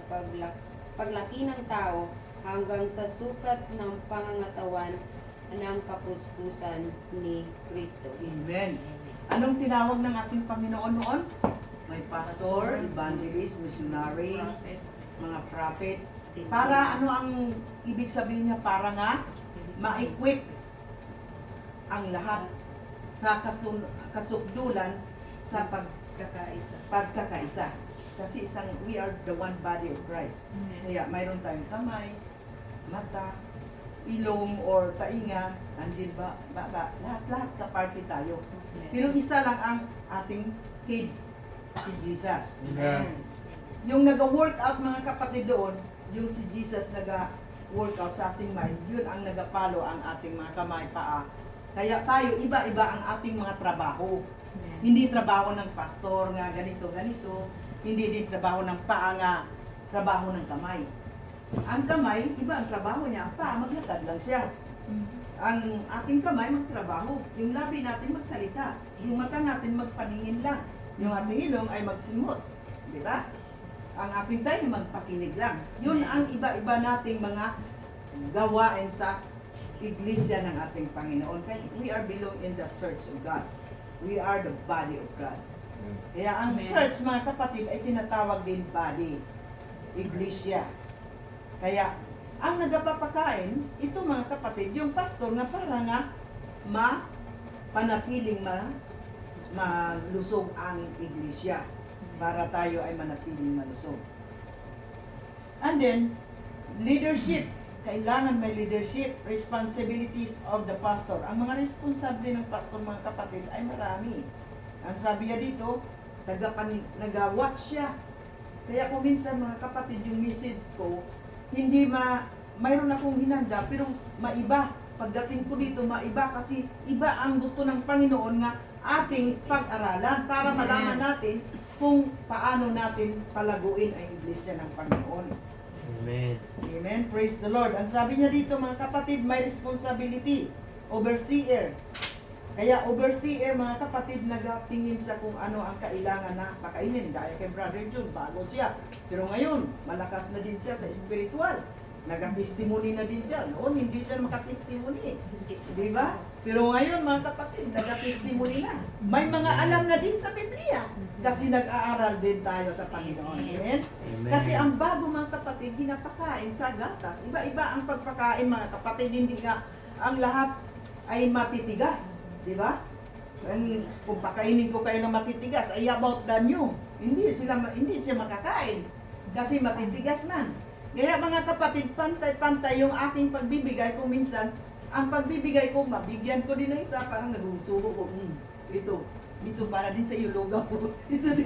paglaki ng tao, hanggang sa sukat ng pangangatawan ng kapuspusan ni Kristo. Amen. Anong tinawag ng ating Panginoon noon? May pastor, evangelist, missionary, mga prophet. Para ano ang ibig sabihin niya? Para nga ma-equip ang lahat sa kasukdulan sa pagkakaisa. Kasi we are the one body of Christ. Kaya mayroon tayong kamay, mata, ilong or tainga, andin ba, lahat kaparty tayo. Pero isa lang ang ating head, si Jesus. Amen. Yung nag-workout mga kapatid doon, yung si Jesus nag-workout sa ating mind, yun ang nag-follow ang ating mga kamay, paa. Kaya tayo, iba-iba ang ating mga trabaho. Hindi trabaho ng pastor nga ganito. Hindi din trabaho ng paa nga trabaho ng kamay. Ang kamay, iba ang trabaho niya. Ang paa, maglakad lang siya. Ang ating kamay, magtrabaho. Yung labi natin, magsalita. Yung mata natin, magpaningin lang. Yung ating ilong ay magsimot. Di ba? Ang ating tayo, magpakinig lang. Yun ang iba-iba nating mga gawain sa iglesia ng ating Panginoon. Kaya we are belong in the church of God. We are the body of God. Kaya ang church, mga kapatid, ay tinatawag din body. Iglesia. Kaya, ang nagpapakain, ito mga kapatid, yung pastor na para nga panatiling malusog ang iglesia. Para tayo ay manatiling malusog. And then, leadership. Kailangan may leadership, responsibilities of the pastor. Ang mga responsable ng pastor, mga kapatid, ay marami. Ang sabi niya dito, nag-watch siya. Kaya kung minsan, mga kapatid, yung message ko, mayroon akong hinanda, pero maiba. Pagdating ko dito, maiba kasi iba ang gusto ng Panginoon nga ating pag-aralan para malaman natin kung paano natin palaguin ang iglesia ng Panginoon. Amen. Amen. Praise the Lord. Ang sabi niya dito, mga kapatid, may responsibility. Overseer. Kaya overseer, mga kapatid, nagtingin sa kung ano ang kailangan na pakainin. Gaya kay Brother June, bago siya. Pero ngayon, malakas na din siya sa spiritual. Nag-testimony na din siya. Noon, hindi siya makatestimony. Di ba? Pero ngayon, mga kapatid, nag-testimony na. May mga alam na din sa Biblia. Kasi nag-aaral din tayo sa Panginoon. Amen? Amen. Kasi ang bago, mga kapatid, ginapakain sa gatas. Iba-iba ang pagpakain, mga kapatid. Hindi nga ang lahat ay matitigas. Di ba? Kung pakainin ko kayo ng matitigas, ay about the new. Hindi siya makakain. Kasi matitigas man. Kaya mga kapatid, pantay-pantay yung aking pagbibigay. Kung minsan, ang pagbibigay ko, mabigyan ko din ng isa, parang nagsusubo ko. Ito para din sa iyo, lugaw. Ito din.